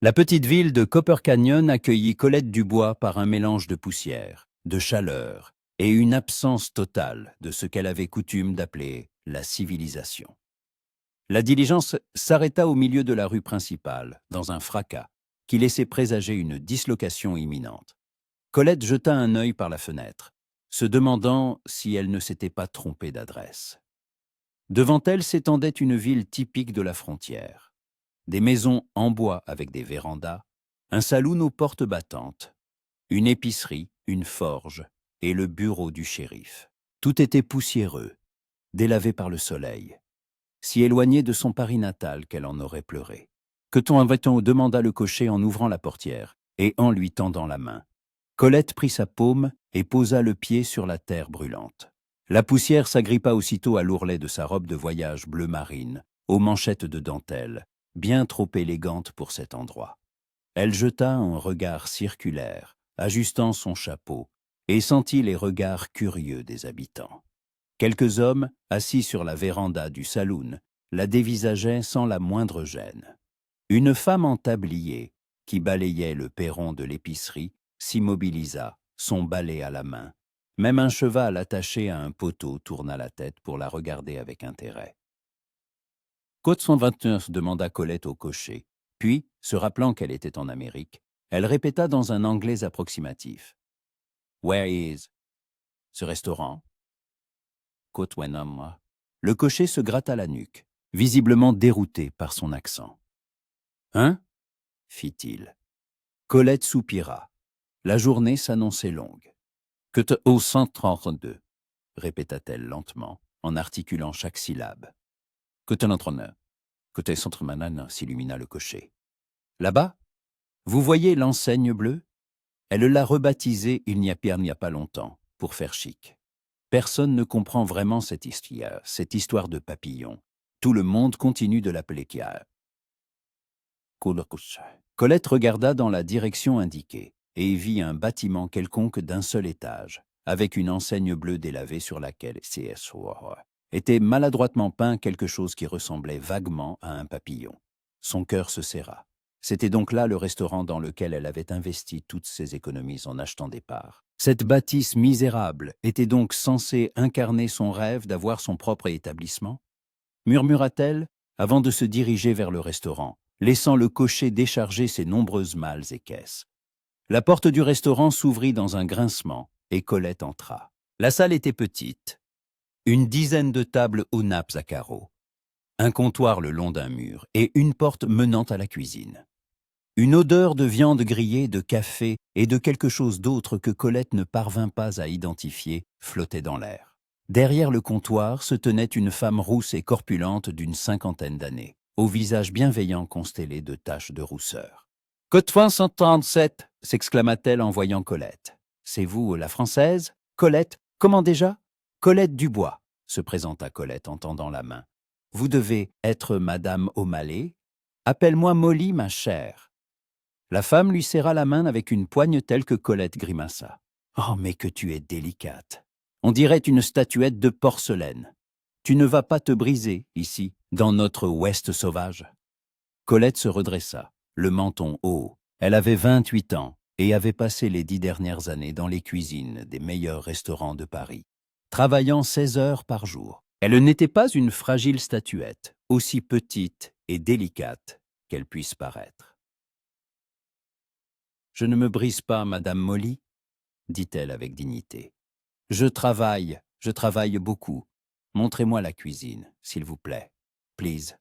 La petite ville de Copper Canyon accueillit Colette Dubois par un mélange de poussière, de chaleur et une absence totale de ce qu'elle avait coutume d'appeler la civilisation. La diligence s'arrêta au milieu de la rue principale, dans un fracas, qui laissait présager une dislocation imminente. Colette jeta un œil par la fenêtre, se demandant si elle ne s'était pas trompée d'adresse. Devant elle s'étendait une ville typique de la frontière. Des maisons en bois avec des vérandas, un saloon aux portes battantes, une épicerie, une forge et le bureau du shérif. Tout était poussiéreux, délavé par le soleil, si éloigné de son Paris natal qu'elle en aurait pleuré. Que t'en va-t-on demanda le cocher en ouvrant la portière et en lui tendant la main. Colette prit sa paume et posa le pied sur la terre brûlante. La poussière s'agrippa aussitôt à l'ourlet de sa robe de voyage bleu marine, aux manchettes de dentelle, bien trop élégante pour cet endroit. Elle jeta un regard circulaire, ajustant son chapeau, et sentit les regards curieux des habitants. Quelques hommes, assis sur la véranda du saloon, la dévisageaient sans la moindre gêne. Une femme en tablier, qui balayait le perron de l'épicerie, s'immobilisa, son balai à la main. Même un cheval attaché à un poteau tourna la tête pour la regarder avec intérêt. « Côte 129 » demanda Colette au cocher. Puis, se rappelant qu'elle était en Amérique, elle répéta dans un anglais approximatif. « Where is ce restaurant ?» Côte Wenham. Le cocher se gratta la nuque, visiblement dérouté par son accent. « Hein ?» fit-il. Colette soupira. La journée s'annonçait longue. « Que te au 132 » répéta-t-elle lentement, en articulant chaque syllabe. « Que te l'entraîneur » Côté centre Manane s'illumina le cocher. Là-bas, vous voyez l'enseigne bleue? Elle l'a rebaptisée il n'y a pas longtemps, pour faire chic. Personne ne comprend vraiment cette histoire de papillon. Tout le monde continue de l'appeler Kia. Colette regarda dans la direction indiquée et vit un bâtiment quelconque d'un seul étage, avec une enseigne bleue délavée sur laquelle était maladroitement peint quelque chose qui ressemblait vaguement à un papillon. Son cœur se serra. C'était donc là le restaurant dans lequel elle avait investi toutes ses économies en achetant des parts. Cette bâtisse misérable était donc censée incarner son rêve d'avoir son propre établissement? Murmura-t-elle, avant de se diriger vers le restaurant, laissant le cocher décharger ses nombreuses malles et caisses. La porte du restaurant s'ouvrit dans un grincement et Colette entra. La salle était petite. Une dizaine de tables aux nappes à carreaux, un comptoir le long d'un mur et une porte menant à la cuisine. Une odeur de viande grillée, de café et de quelque chose d'autre que Colette ne parvint pas à identifier flottait dans l'air. Derrière le comptoir se tenait une femme rousse et corpulente d'une 50aine d'années, au visage bienveillant constellé de taches de rousseur. « Côte 137 » s'exclama-t-elle en voyant Colette. « C'est vous, la Française? Colette, comment déjà ?»« Colette Dubois » se présenta Colette en tendant la main. « Vous devez être Madame O'Malley? Appelle-moi Molly, ma chère. » La femme lui serra la main avec une poigne telle que Colette grimaça. « Oh, mais que tu es délicate! On dirait une statuette de porcelaine. Tu ne vas pas te briser, ici, dans notre ouest sauvage. » Colette se redressa, le menton haut. Elle avait 28 ans et avait passé les 10 dernières années dans les cuisines des meilleurs restaurants de Paris, travaillant 16 heures par jour. Elle n'était pas une fragile statuette, aussi petite et délicate qu'elle puisse paraître. « Je ne me brise pas, Madame Molly, » dit-elle avec dignité. « Je travaille beaucoup. Montrez-moi la cuisine, s'il vous plaît. Please. »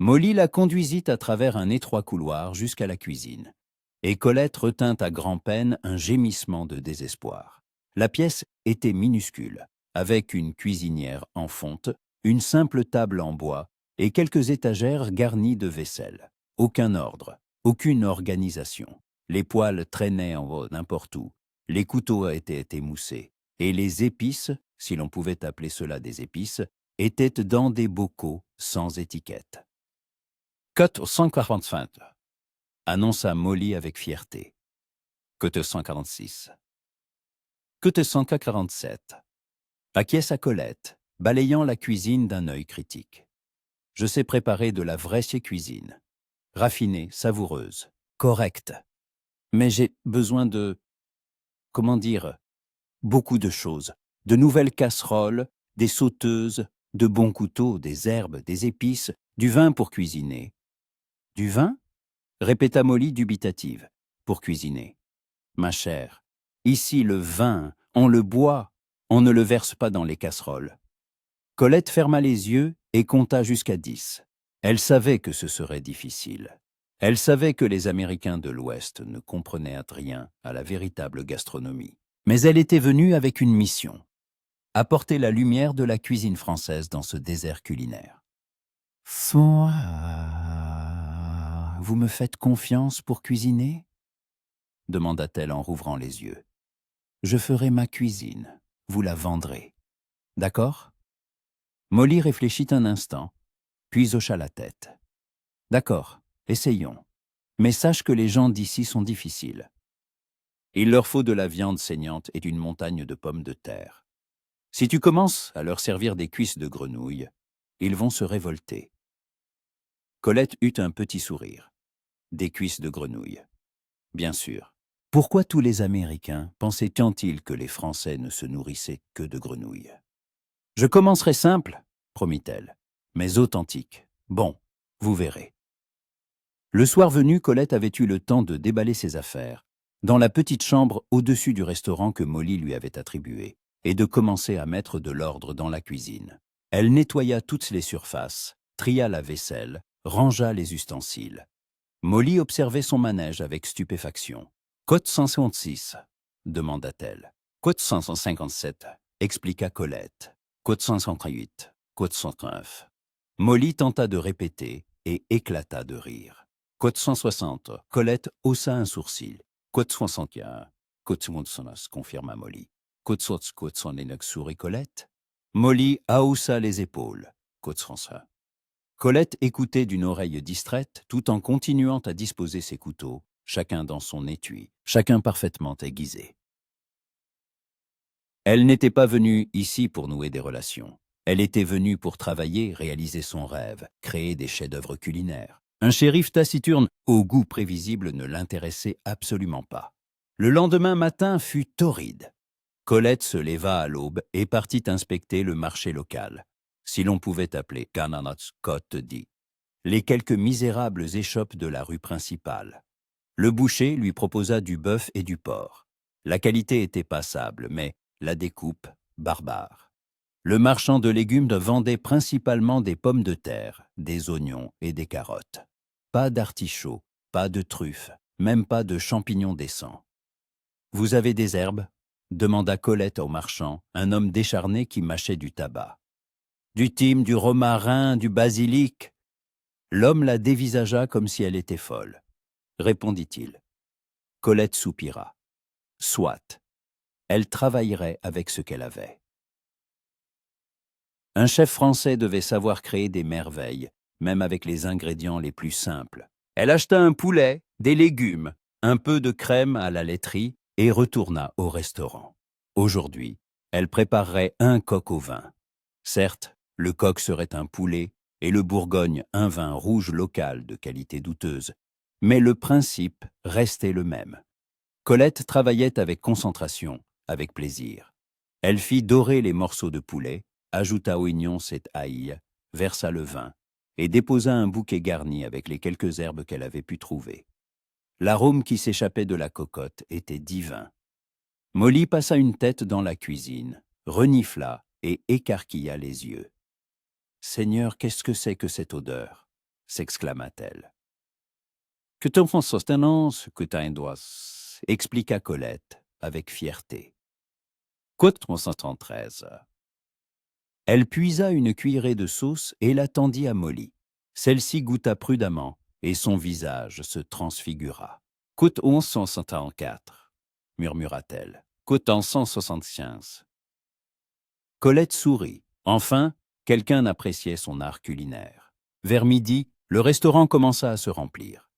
Molly la conduisit à travers un étroit couloir jusqu'à la cuisine, et Colette retint à grand-peine un gémissement de désespoir. La pièce était minuscule, avec une cuisinière en fonte, une simple table en bois et quelques étagères garnies de vaisselle. Aucun ordre, aucune organisation. Les poêles traînaient en haut n'importe où, les couteaux étaient émoussés, et les épices, si l'on pouvait appeler cela des épices, étaient dans des bocaux sans étiquette. « Cote 145 » annonça Molly avec fierté. « Cote 146 »« Cote 147 » acquiesça Colette, balayant la cuisine d'un œil critique. « Je sais préparer de la vraie cuisine. raffinée, savoureuse, correcte. Mais j'ai besoin de, comment dire, beaucoup de choses. De nouvelles casseroles, des sauteuses, de bons couteaux, des herbes, des épices, du vin pour cuisiner. Du vin? Répéta Molly dubitative. Pour cuisiner. Ma chère, ici le vin, on le boit, on ne le verse pas dans les casseroles. Colette ferma les yeux et compta jusqu'à 10. Elle savait que ce serait difficile. Elle savait que les Américains de l'Ouest ne comprenaient rien à la véritable gastronomie. Mais elle était venue avec une mission. Apporter la lumière de la cuisine française dans ce désert culinaire. Vous me faites confiance pour cuisiner? Demanda-t-elle en rouvrant les yeux. Je ferai ma cuisine, vous la vendrez. D'accord? Molly réfléchit un instant, puis hocha la tête. D'accord, essayons. Mais sache que les gens d'ici sont difficiles. Il leur faut de la viande saignante et d'une montagne de pommes de terre. Si tu commences à leur servir des cuisses de grenouille, ils vont se révolter. Colette eut un petit sourire. Des cuisses de grenouille. Bien sûr. Pourquoi tous les Américains pensaient-ils que les Français ne se nourrissaient que de grenouilles? Je commencerai simple, promit-elle, mais authentique. Bon, vous verrez. Le soir venu, Colette avait eu le temps de déballer ses affaires, dans la petite chambre au-dessus du restaurant que Molly lui avait attribué, et de commencer à mettre de l'ordre dans la cuisine. Elle nettoya toutes les surfaces, tria la vaisselle, rangea les ustensiles. Molly observait son manège avec stupéfaction. « Côte 156 » demanda-t-elle. « Côte 157 » expliqua Colette. « Côte 138, côte 109. » Molly tenta de répéter et éclata de rire. « Côte 160 » Colette haussa un sourcil. « Côte 61 » « Côte 119 » confirma Molly. « Côte 109 » sourit Colette. Molly haussa les épaules. « Côte 105 » Colette écoutait d'une oreille distraite tout en continuant à disposer ses couteaux, chacun dans son étui, chacun parfaitement aiguisé. Elle n'était pas venue ici pour nouer des relations. Elle était venue pour travailler, réaliser son rêve, créer des chefs-d'œuvre culinaires. Un shérif taciturne, au goût prévisible, ne l'intéressait absolument pas. Le lendemain matin fut torride. Colette se leva à l'aube et partit inspecter le marché local, si l'on pouvait appeler Cananot's Côte dit, les quelques misérables échoppes de la rue principale. Le boucher lui proposa du bœuf et du porc. La qualité était passable, mais la découpe, barbare. Le marchand de légumes vendait principalement des pommes de terre, des oignons et des carottes. Pas d'artichauts, pas de truffes, même pas de champignons décents. « Vous avez des herbes ?» demanda Colette au marchand, un homme décharné qui mâchait du tabac. « Du thym, du romarin, du basilic ?» L'homme la dévisagea comme si elle était folle. Répondit-il. Colette soupira. Soit. Elle travaillerait avec ce qu'elle avait. Un chef français devait savoir créer des merveilles, même avec les ingrédients les plus simples. Elle acheta un poulet, des légumes, un peu de crème à la laiterie et retourna au restaurant. Aujourd'hui, elle préparerait un coq au vin. Certes, le coq serait un poulet et le Bourgogne un vin rouge local de qualité douteuse, mais le principe restait le même. Colette travaillait avec concentration, avec plaisir. Elle fit dorer les morceaux de poulet, ajouta oignons et ail, versa le vin et déposa un bouquet garni avec les quelques herbes qu'elle avait pu trouver. L'arôme qui s'échappait de la cocotte était divin. Molly passa une tête dans la cuisine, renifla et écarquilla les yeux. « Seigneur, qu'est-ce que c'est que cette odeur ?» s'exclama-t-elle. « Que ton soutenance, que t'as un doigt » expliqua Colette avec fierté. Côte 313. Elle puisa une cuillerée de sauce et la tendit à Molly. Celle-ci goûta prudemment et son visage se transfigura. « Côte 1154, murmura-t-elle. Côte 175. Colette sourit. Enfin, quelqu'un appréciait son art culinaire. Vers midi, le restaurant commença à se remplir.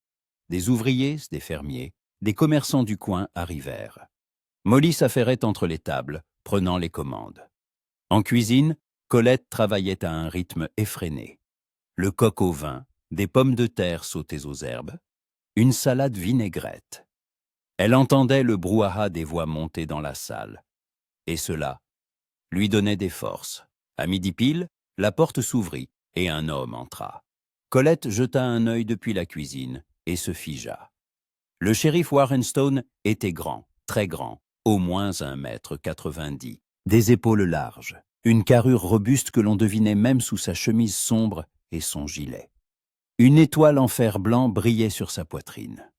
Des ouvriers, des fermiers, des commerçants du coin arrivèrent. Molly s'affairait entre les tables, prenant les commandes. En cuisine, Colette travaillait à un rythme effréné. Le coq au vin, des pommes de terre sautées aux herbes, une salade vinaigrette. Elle entendait le brouhaha des voix monter dans la salle. Et cela lui donnait des forces. À midi pile, la porte s'ouvrit et un homme entra. Colette jeta un œil depuis la cuisine et se figea. Le shérif Warren Stone était grand, très grand, au moins 1,90 m, des épaules larges, une carrure robuste que l'on devinait même sous sa chemise sombre et son gilet. Une étoile en fer blanc brillait sur sa poitrine.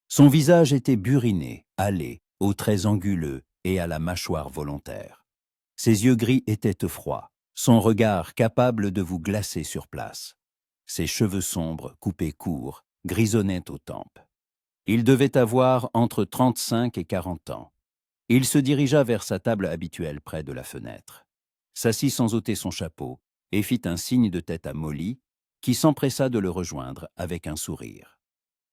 Son visage était buriné, hâlé, aux traits anguleux et à la mâchoire volontaire. Ses yeux gris étaient froids, son regard capable de vous glacer sur place. Ses cheveux sombres, coupés courts, grisonnaient aux tempes. Il devait avoir entre 35 et 40 ans. Il se dirigea vers sa table habituelle près de la fenêtre, s'assit sans ôter son chapeau et fit un signe de tête à Molly, qui s'empressa de le rejoindre avec un sourire.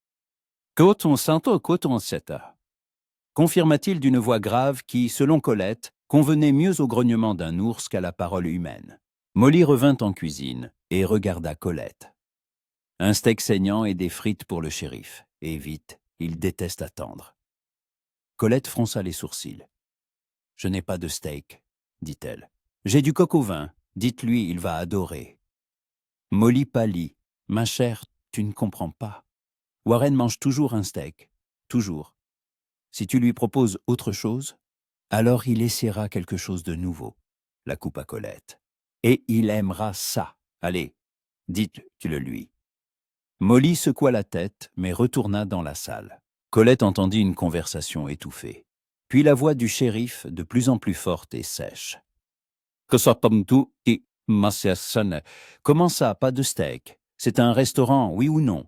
« Coton santo, coton seta », confirma-t-il d'une voix grave qui, selon Colette, convenait mieux au grognement d'un ours qu'à la parole humaine. Molly revint en cuisine et regarda Colette. Un steak saignant et des frites pour le shérif, et vite, il déteste attendre. Colette fronça les sourcils. « Je n'ai pas de steak, dit-elle. J'ai du coq au vin, dites-lui, il va adorer. » Molly pâlit. « Ma chère, tu ne comprends pas. Warren mange toujours un steak, toujours. Si tu lui proposes autre chose, alors il essaiera quelque chose de nouveau, » la coupa Colette. « Et il aimera ça. Allez, dites-le lui. » Molly secoua la tête, mais retourna dans la salle. Colette entendit une conversation étouffée, puis la voix du shérif de plus en plus forte et sèche. « Que soit comme tout qui m'assassinne. Comment ça, pas de steak? C'est un restaurant, oui ou non? »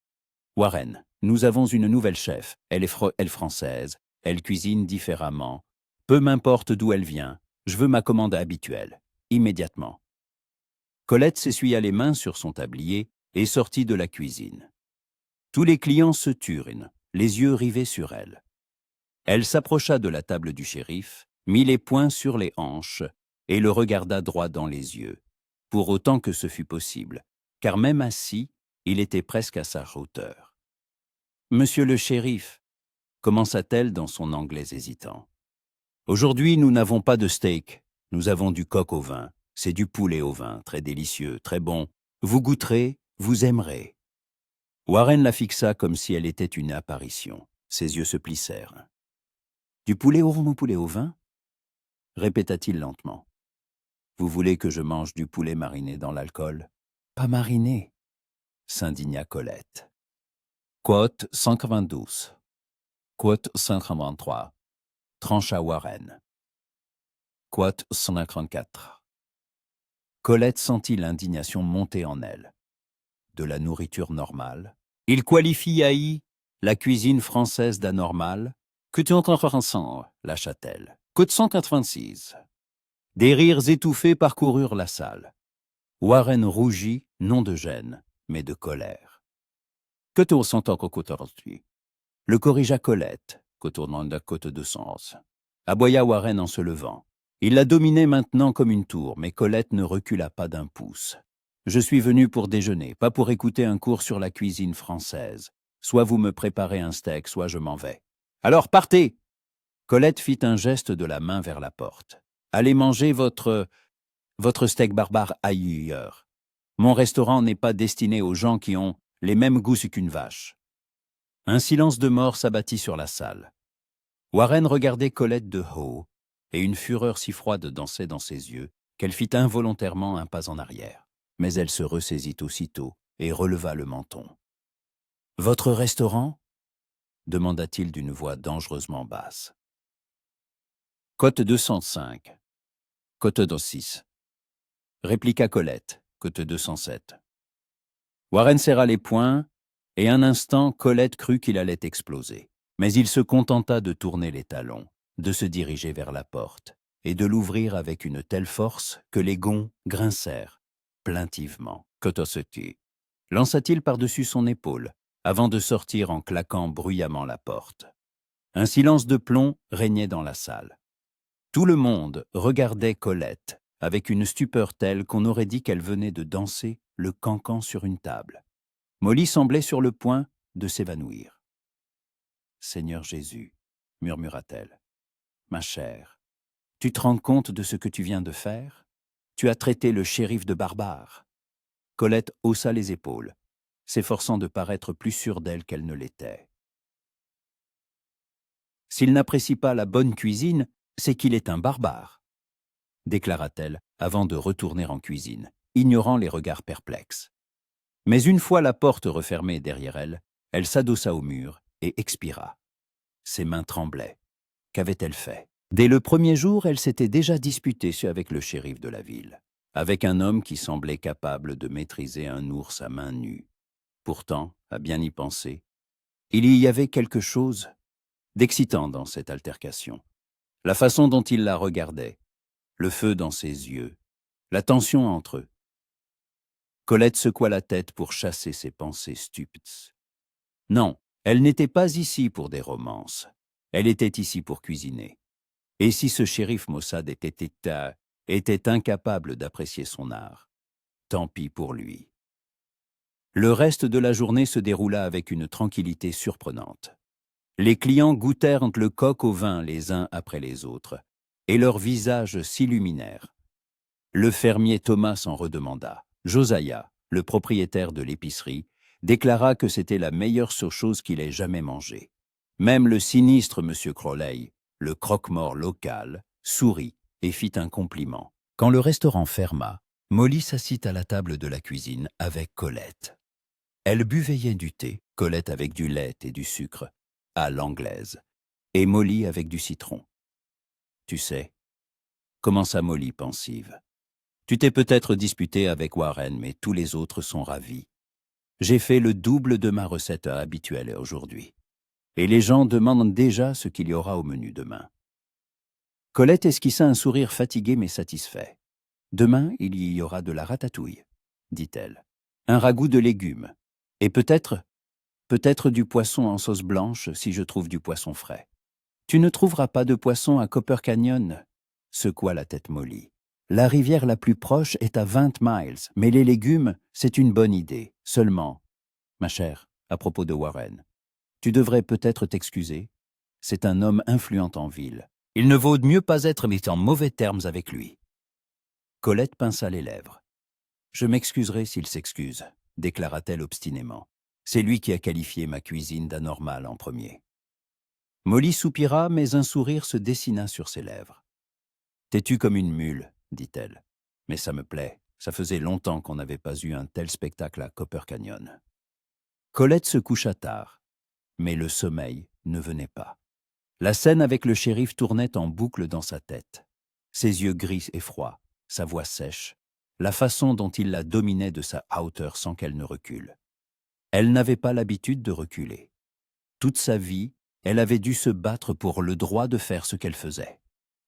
« Warren, nous avons une nouvelle chef. Elle est française. Elle cuisine différemment. Peu m'importe d'où elle vient. Je veux ma commande habituelle. Immédiatement. » Colette s'essuya les mains sur son tablier et sortit de la cuisine. Tous les clients se turent, les yeux rivés sur elle. Elle s'approcha de la table du shérif, mit les poings sur les hanches et le regarda droit dans les yeux, pour autant que ce fût possible, car même assis, il était presque à sa hauteur. « Monsieur le shérif, » commença-t-elle dans son anglais hésitant. « Aujourd'hui, nous n'avons pas de steak. Nous avons du coq au vin. C'est du poulet au vin, très délicieux, très bon. Vous goûterez, vous aimerez. » Warren la fixa comme si elle était une apparition. Ses yeux se plissèrent. « Du poulet au vin ?» répéta-t-il lentement. « Vous voulez que je mange du poulet mariné dans l'alcool? »« Pas mariné, » s'indigna Colette. Quote 192. Quote 183. Trancha Warren. Quote 154. Colette sentit l'indignation monter en elle. De la nourriture normale. Il qualifie haï la cuisine française d'anormale. Que tu entends ensemble, lâcha-t-elle. Quote 186. Des rires étouffés parcoururent la salle. Warren rougit, non de gêne, mais de colère. Que tu entends aujourd'hui? Le corrigea Colette, contournant la côte de sens. Aboya Warren en se levant. Il la dominait maintenant comme une tour, mais Colette ne recula pas d'un pouce. « Je suis venu pour déjeuner, pas pour écouter un cours sur la cuisine française. Soit vous me préparez un steak, soit je m'en vais. Alors partez !» Colette fit un geste de la main vers la porte. « Allez manger votre steak barbare ailleurs. Mon restaurant n'est pas destiné aux gens qui ont les mêmes goûts qu'une vache. » Un silence de mort s'abattit sur la salle. Warren regardait Colette de haut, et une fureur si froide dansait dans ses yeux qu'elle fit involontairement un pas en arrière. Mais elle se ressaisit aussitôt et releva le menton. « Votre restaurant ?» demanda-t-il d'une voix dangereusement basse. Côte 205. Côte 206. Répliqua Colette, côte 207. Warren serra les poings, et un instant Colette crut qu'il allait exploser. Mais il se contenta de tourner les talons, de se diriger vers la porte, et de l'ouvrir avec une telle force que les gonds grincèrent, plaintivement. « Kotoseki » lança-t-il par-dessus son épaule, avant de sortir en claquant bruyamment la porte. Un silence de plomb régnait dans la salle. Tout le monde regardait Colette, avec une stupeur telle qu'on aurait dit qu'elle venait de danser le cancan sur une table. Molly semblait sur le point de s'évanouir. « Seigneur Jésus, murmura-t-elle, ma chère, tu te rends compte de ce que tu viens de faire? Tu as traité le shérif de barbare. » Colette haussa les épaules, s'efforçant de paraître plus sûre d'elle qu'elle ne l'était. « S'il n'apprécie pas la bonne cuisine, c'est qu'il est un barbare, déclara-t-elle avant de retourner en cuisine, ignorant les regards perplexes. Mais une fois la porte refermée derrière elle, elle s'adossa au mur et expira. Ses mains tremblaient. Qu'avait-elle fait? Dès le premier jour, elle s'était déjà disputée avec le shérif de la ville, avec un homme qui semblait capable de maîtriser un ours à main nue. Pourtant, à bien y penser, il y avait quelque chose d'excitant dans cette altercation. La façon dont il la regardait, le feu dans ses yeux, la tension entre eux. Colette secoua la tête pour chasser ses pensées stupides. Non, elle n'était pas ici pour des romances. Elle était ici pour cuisiner. Et si ce shérif Mossad était incapable d'apprécier son art, tant pis pour lui. Le reste de la journée se déroula avec une tranquillité surprenante. Les clients goûtèrent le coq au vin les uns après les autres, et leurs visages s'illuminèrent. Le fermier Thomas s'en redemanda. Josiah, le propriétaire de l'épicerie, déclara que c'était la meilleure chose qu'il ait jamais mangée. Même le sinistre M. Crowley, le croque-mort local, sourit et fit un compliment. Quand le restaurant ferma, Molly s'assit à la table de la cuisine avec Colette. Elle buvait du thé, Colette avec du lait et du sucre, à l'anglaise, et Molly avec du citron. « Tu sais, » commença Molly pensive, « tu t'es peut-être disputé avec Warren, mais tous les autres sont ravis. J'ai fait le double de ma recette habituelle aujourd'hui. Et les gens demandent déjà ce qu'il y aura au menu demain. » Colette esquissa un sourire fatigué mais satisfait. « Demain, il y aura de la ratatouille, » dit-elle. « Un ragoût de légumes. Et peut-être du poisson en sauce blanche si je trouve du poisson frais. »« Tu ne trouveras pas de poisson à Copper Canyon ?» secoua la tête Molly. « La rivière la plus proche est à 20 miles, mais les légumes, c'est une bonne idée. Seulement, ma chère, à propos de Warren, tu devrais peut-être t'excuser. C'est un homme influent en ville. Il ne vaut mieux pas être mis en mauvais termes avec lui. » Colette pinça les lèvres. « Je m'excuserai s'il s'excuse, » déclara-t-elle obstinément. « C'est lui qui a qualifié ma cuisine d'anormale en premier. » Molly soupira, mais un sourire se dessina sur ses lèvres. « Têtue comme une mule, » dit-elle. « Mais ça me plaît. Ça faisait longtemps qu'on n'avait pas eu un tel spectacle à Copper Canyon. » Colette se coucha tard, mais le sommeil ne venait pas. La scène avec le shérif tournait en boucle dans sa tête. Ses yeux gris et froids, sa voix sèche, la façon dont il la dominait de sa hauteur sans qu'elle ne recule. Elle n'avait pas l'habitude de reculer. Toute sa vie, elle avait dû se battre pour le droit de faire ce qu'elle faisait.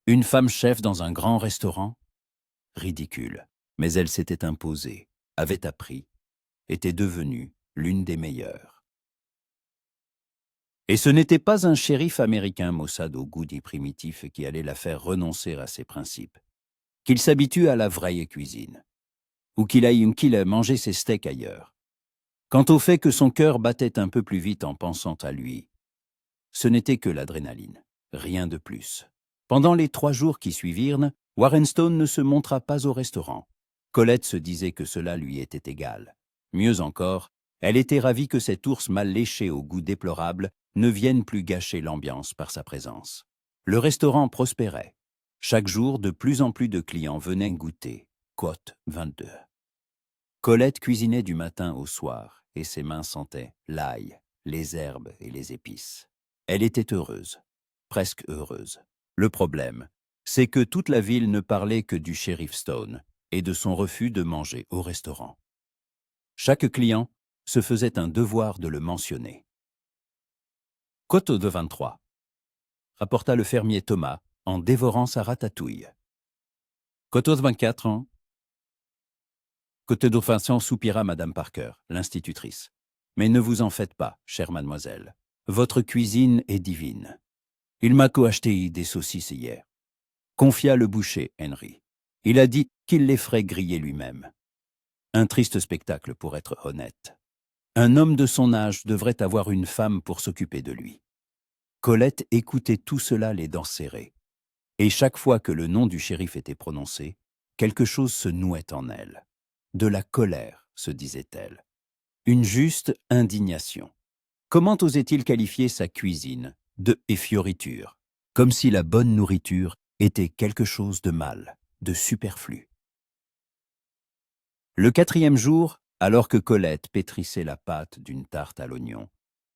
Une femme chef dans un grand restaurant? Ridicule. Mais elle s'était imposée, avait appris, était devenue l'une des meilleures. Et ce n'était pas un shérif américain Mossad au goût dit primitif qui allait la faire renoncer à ses principes. Qu'il s'habitue à la vraie cuisine, ou qu'il aille manger ses steaks ailleurs. Quant au fait que son cœur battait un peu plus vite en pensant à lui, ce n'était que l'adrénaline, rien de plus. Pendant les 3 jours qui suivirent, Warren Stone ne se montra pas au restaurant. Colette se disait que cela lui était égal. Mieux encore, elle était ravie que cet ours mal léché au goût déplorable ne vienne plus gâcher l'ambiance par sa présence. Le restaurant prospérait. Chaque jour, de plus en plus de clients venaient goûter. Quote 22. Colette cuisinait du matin au soir, et ses mains sentaient l'ail, les herbes et les épices. Elle était heureuse, presque heureuse. Le problème, c'est que toute la ville ne parlait que du shérif Stone et de son refus de manger au restaurant. Chaque client se faisait un devoir de le mentionner. Côte de 23, rapporta le fermier Thomas en dévorant sa ratatouille. Côte de 24 ans. Côte d'offension soupira Madame Parker, l'institutrice. Mais ne vous en faites pas, chère mademoiselle. Votre cuisine est divine. Il m'a co-acheté des saucisses hier. Confia le boucher, Henry. Il a dit qu'il les ferait griller lui-même. Un triste spectacle pour être honnête. Un homme de son âge devrait avoir une femme pour s'occuper de lui. Colette écoutait tout cela les dents serrées. Et chaque fois que le nom du shérif était prononcé, quelque chose se nouait en elle. De la colère, se disait-elle. Une juste indignation. Comment osait-il qualifier sa cuisine de effioriture, comme si la bonne nourriture était quelque chose de mal, de superflu. Le 4e jour, alors que Colette pétrissait la pâte d'une tarte à l'oignon,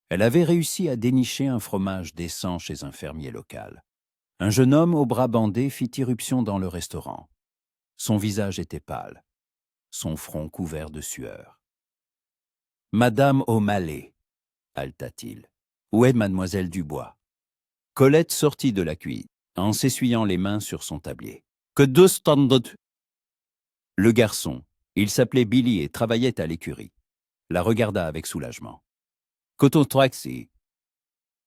elle avait réussi à dénicher un fromage décent chez un fermier local. Un jeune homme aux bras bandés fit irruption dans le restaurant. Son visage était pâle, son front couvert de sueur. « Madame O'Malley » haleta-t-il. « Où est mademoiselle Dubois ?» Colette sortit de la cuisine, en s'essuyant les mains sur son tablier. « Que deux standards !» Le garçon, il s'appelait Billy et travaillait à l'écurie, la regarda avec soulagement. « Coton Traxi !»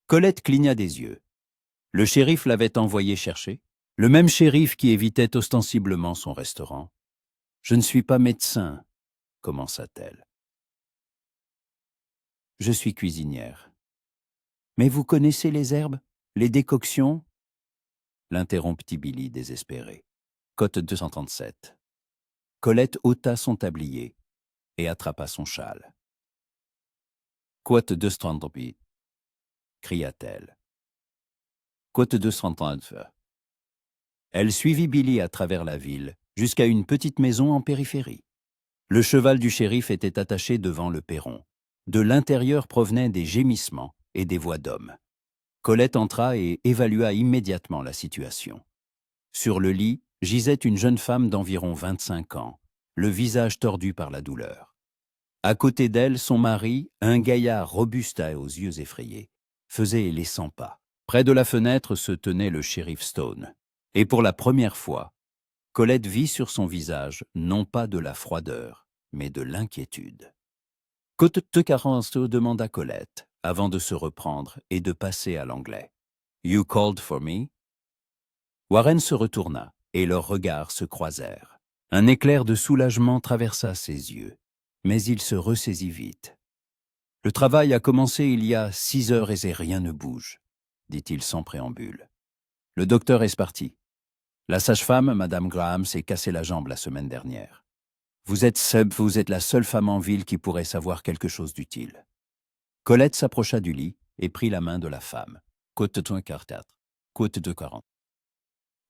Colette cligna des yeux. Le shérif l'avait envoyé chercher, le même shérif qui évitait ostensiblement son restaurant. « Je ne suis pas médecin », commença-t-elle. « Je suis cuisinière. »« Mais vous connaissez les herbes, les décoctions ?» l'interrompit Billy désespéré. Cote 237. Colette ôta son tablier et attrapa son châle. « Quote 238 » cria-t-elle. Côte 239. Elle suivit Billy à travers la ville, jusqu'à une petite maison en périphérie. Le cheval du shérif était attaché devant le perron. De l'intérieur provenaient des gémissements et des voix d'hommes. Colette entra et évalua immédiatement la situation. Sur le lit gisait une jeune femme d'environ 25 ans, le visage tordu par la douleur. À côté d'elle, son mari, un gaillard robuste et aux yeux effrayés, faisait les 100 pas. Près de la fenêtre se tenait le shérif Stone. Et pour la première fois, Colette vit sur son visage non pas de la froideur, mais de l'inquiétude. « Côte de carence » demanda Colette, avant de se reprendre et de passer à l'anglais. « You called for me ?» Warren se retourna, et leurs regards se croisèrent. Un éclair de soulagement traversa ses yeux, mais il se ressaisit vite. « Le travail a commencé il y a 6 heures et rien ne bouge, » dit-il sans préambule. « Le docteur est parti. La sage-femme, Madame Graham, s'est cassé la jambe la semaine dernière. Vous êtes la seule femme en ville qui pourrait savoir quelque chose d'utile. » Colette s'approcha du lit et prit la main de la femme. « Côte de 44, côte de 40. »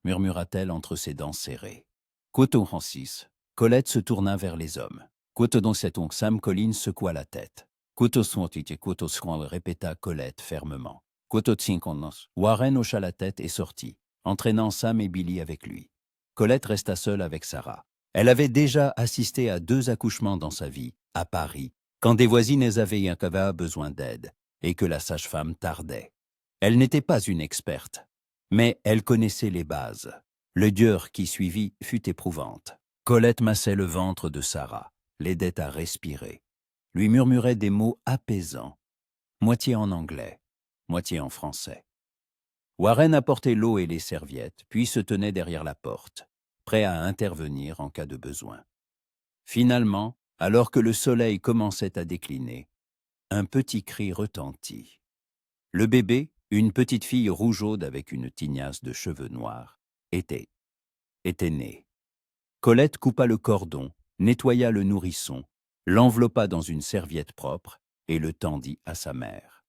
murmura-t-elle entre ses dents serrées. « Côte de 6. » Colette se tourna vers les hommes. « Côte de 7. » Sam Collins secoua la tête. « Côte de 8. » Côte de 5. Répéta Colette fermement. « Côte de 5. » Warren hocha la tête et sortit, entraînant Sam et Billy avec lui. Colette resta seule avec Sarah. Elle avait déjà assisté à 2 accouchements dans sa vie, à Paris, quand des voisines avaient besoin d'aide et que la sage-femme tardait. Elle n'était pas une experte, mais elle connaissait les bases. Le dur qui suivit fut éprouvante. Colette massait le ventre de Sarah, l'aidait à respirer, lui murmurait des mots apaisants, moitié en anglais, moitié en français. Warren apportait l'eau et les serviettes, puis se tenait derrière la porte, prêt à intervenir en cas de besoin. Finalement, alors que le soleil commençait à décliner, un petit cri retentit. Le bébé, une petite fille rougeaude avec une tignasse de cheveux noirs, était né. Colette coupa le cordon, nettoya le nourrisson, l'enveloppa dans une serviette propre et le tendit à sa mère.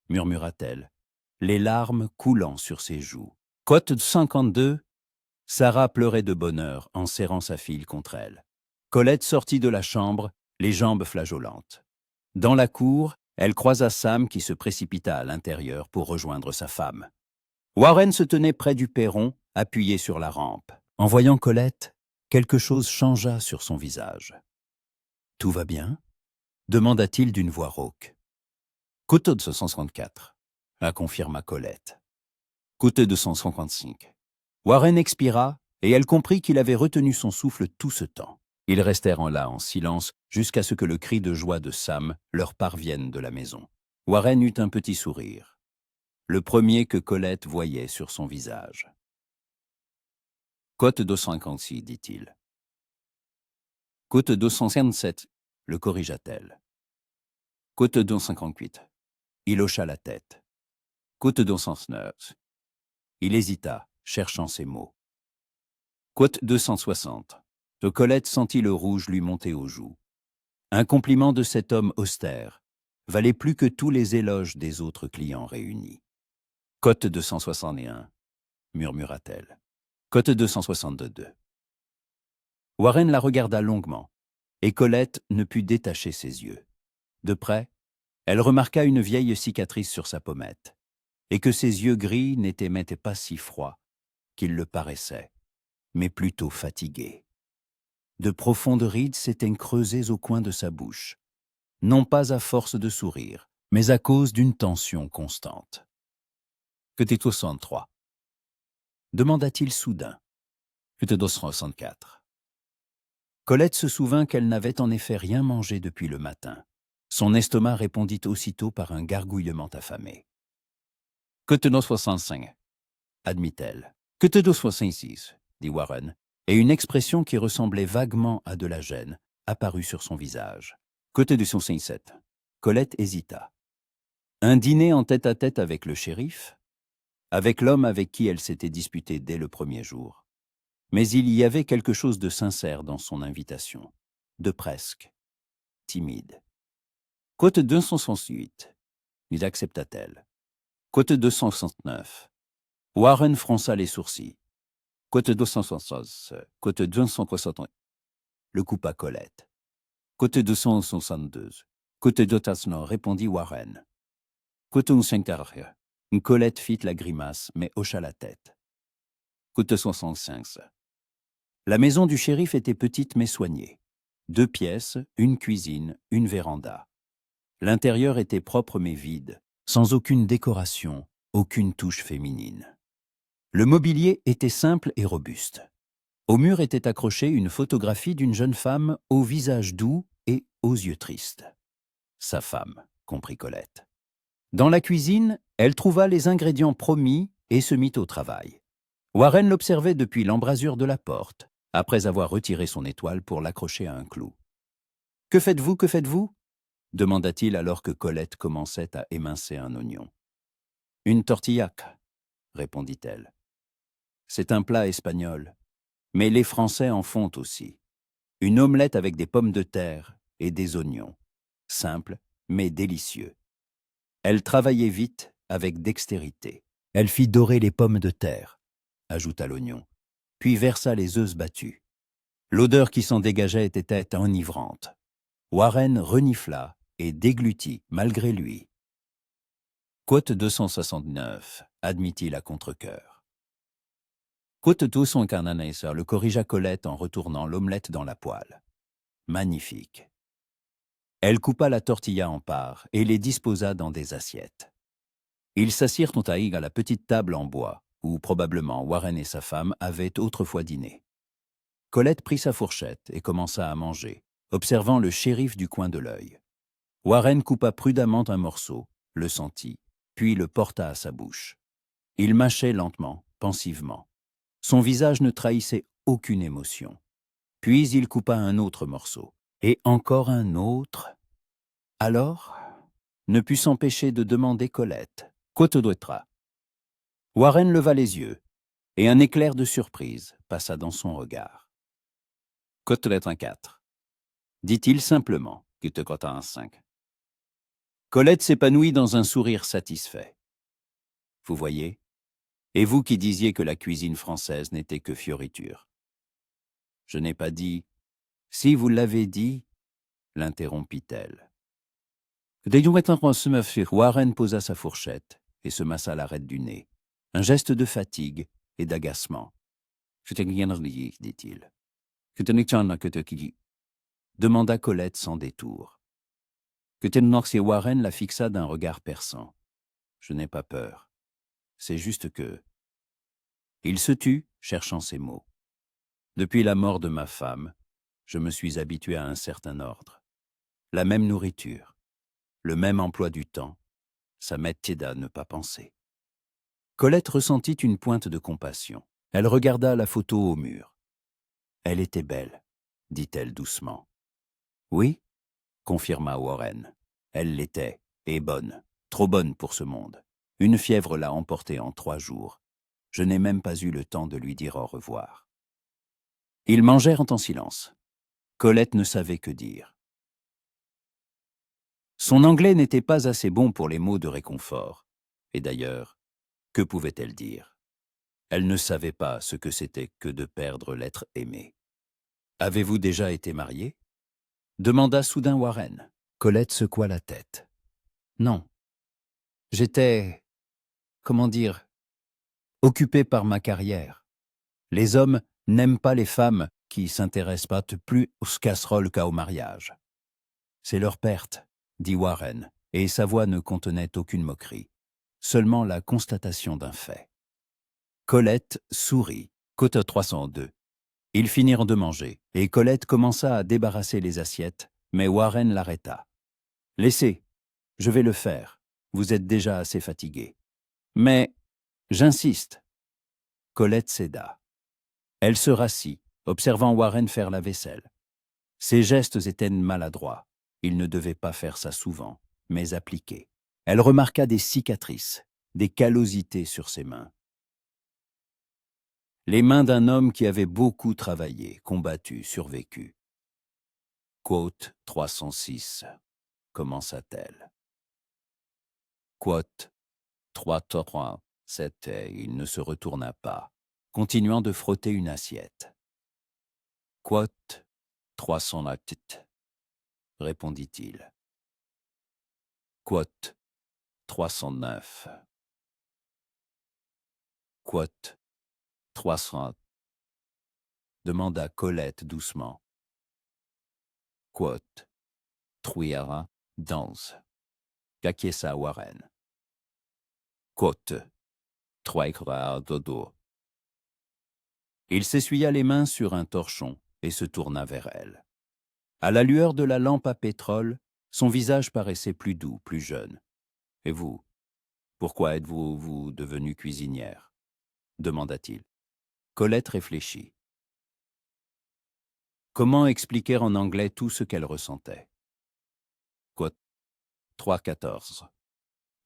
Murmura-t-elle, les larmes coulant sur ses joues. Côte 52, Sarah pleurait de bonheur en serrant sa fille contre elle. Colette sortit de la chambre, les jambes flageolantes. Dans la cour, elle croisa Sam qui se précipita à l'intérieur pour rejoindre sa femme. Warren se tenait près du perron, appuyé sur la rampe. En voyant Colette, quelque chose changea sur son visage. « Tout va bien ?» demanda-t-il d'une voix rauque. « Côte 254 » la confirma Colette. « Côte 255 » Warren expira, et elle comprit qu'il avait retenu son souffle tout ce temps. Ils restèrent là en silence jusqu'à ce que le cri de joie de Sam leur parvienne de la maison. Warren eut un petit sourire, le premier que Colette voyait sur son visage. « Côte 256, dit-il. « Côte 257, le corrigea-t-elle. Côte 258. Il hocha la tête. Côte 209. Il hésita, cherchant ses mots. Côte 260. Colette sentit le rouge lui monter aux joues. Un compliment de cet homme austère valait plus que tous les éloges des autres clients réunis. Côte 261, murmura-t-elle. Côte 262. Warren la regarda longuement, et Colette ne put détacher ses yeux. De près, elle remarqua une vieille cicatrice sur sa pommette, et que ses yeux gris n'étaient pas si froids qu'ils le paraissaient, mais plutôt fatigués. De profondes rides s'étaient creusées au coin de sa bouche, non pas à force de sourire, mais à cause d'une tension constante. « Que t'es 63 » demanda-t-il soudain. « Que t'es 264 » Colette se souvint qu'elle n'avait en effet rien mangé depuis le matin. Son estomac répondit aussitôt par un gargouillement affamé. « Que t'es 265 » admit-elle. « Que t'es 266 » dit Warren, et une expression qui ressemblait vaguement à de la gêne apparut sur son visage. « Que t'es 257 » Colette hésita. Un dîner en tête-à-tête avec le shérif, avec l'homme avec qui elle s'était disputée dès le premier jour. Mais il y avait quelque chose de sincère dans son invitation, de presque timide. Côte 268, lui accepta-t-elle. Côte 269. Warren fronça les sourcils. Côte 276, côte 260. Le coupa Colette. Côte 262. Côte 200, répondit Warren. Côte 250. Colette fit la grimace, mais hocha la tête. Côte 265. La maison du shérif était petite mais soignée. 2 pièces, une cuisine, une véranda. L'intérieur était propre mais vide, sans aucune décoration, aucune touche féminine. Le mobilier était simple et robuste. Au mur était accrochée une photographie d'une jeune femme au visage doux et aux yeux tristes. Sa femme, comprit Colette. Dans la cuisine, elle trouva les ingrédients promis et se mit au travail. Warren l'observait depuis l'embrasure de la porte, après avoir retiré son étoile pour l'accrocher à un clou. « Que faites-vous, que faites-vous » demanda-t-il alors que Colette commençait à émincer un oignon. « Une tortillac » répondit-elle. « C'est un plat espagnol, mais les Français en font aussi. Une omelette avec des pommes de terre et des oignons. Simple, mais délicieux. » Elle travaillait vite, avec dextérité. Elle fit dorer les pommes de terre, ajouta l'oignon, puis versa les œufs battus. L'odeur qui s'en dégageait était enivrante. Warren renifla et déglutit malgré lui. Côte 269, admit-il à contre-cœur. Côte 249, le corrigea Colette en retournant l'omelette dans la poêle. Magnifique. Elle coupa la tortilla en parts et les disposa dans des assiettes. Ils s'assirent à la petite table en bois, où probablement Warren et sa femme avaient autrefois dîné. Colette prit sa fourchette et commença à manger, observant le shérif du coin de l'œil. Warren coupa prudemment un morceau, le sentit, puis le porta à sa bouche. Il mâchait lentement, pensivement. Son visage ne trahissait aucune émotion. Puis il coupa un autre morceau, et encore un autre. Alors, ne put s'empêcher de demander Colette. « Côte d'Ouetra » Warren leva les yeux, et un éclair de surprise passa dans son regard. « Côtelette un 4 » dit-il simplement, « Côte un 5 » Colette s'épanouit dans un sourire satisfait. « Vous voyez, et vous qui disiez que la cuisine française n'était que fioriture. » « Je n'ai pas dit. »« Si vous l'avez dit, » l'interrompit-elle. Warren posa sa fourchette et se massa l'arête du nez. Un geste de fatigue et d'agacement. « Je t'ai rien dit, dit-il. »« demanda Colette sans détour. Et Warren la fixa d'un regard perçant. « Je n'ai pas peur. C'est juste que... » Il se tut, cherchant ses mots. « Depuis la mort de ma femme, je me suis habitué à un certain ordre. La même nourriture, le même emploi du temps, ça m'aide à ne pas penser. » Colette ressentit une pointe de compassion. Elle regarda la photo au mur. « Elle était belle, dit-elle doucement. »« Oui, confirma Warren. Elle l'était, et bonne, trop bonne pour ce monde. Une fièvre l'a emportée en 3 jours. Je n'ai même pas eu le temps de lui dire au revoir. Ils mangèrent en silence. Colette ne savait que dire. Son anglais n'était pas assez bon pour les mots de réconfort. Et d'ailleurs, que pouvait-elle dire? Elle ne savait pas ce que c'était que de perdre l'être aimé. « Avez-vous déjà été marié ?» demanda soudain Warren. Colette secoua la tête. « Non. J'étais, comment dire, occupée par ma carrière. Les hommes n'aiment pas les femmes qui s'intéressent pas plus aux casseroles qu'au mariage. C'est leur perte, dit Warren, et sa voix ne contenait aucune moquerie, seulement la constatation d'un fait. Colette sourit. Côte 302. Ils finirent de manger, et Colette commença à débarrasser les assiettes, mais Warren l'arrêta. « Laissez, je vais le faire. Vous êtes déjà assez fatigué. »« Mais, j'insiste. » Colette céda. Elle se rassit, observant Warren faire la vaisselle. Ses gestes étaient maladroits. Il ne devait pas faire ça souvent, mais appliqués. Elle remarqua des cicatrices, des callosités sur ses mains. Les mains d'un homme qui avait beaucoup travaillé, combattu, survécu. Quote 306, commença-t-elle. Quote 303, c'était, il ne se retourna pas, continuant de frotter une assiette. Quote 308, répondit-il. Quote 309. Quote 300, demanda Colette doucement. Quote 311, acquiesça Warren. Quote 312. Il s'essuya les mains sur un torchon et se tourna vers elle. À la lueur de la lampe à pétrole, son visage paraissait plus doux, plus jeune. « Et vous, pourquoi êtes-vous devenue cuisinière ?» demanda-t-il. Colette réfléchit. Comment expliquer en anglais tout ce qu'elle ressentait? Quote 314,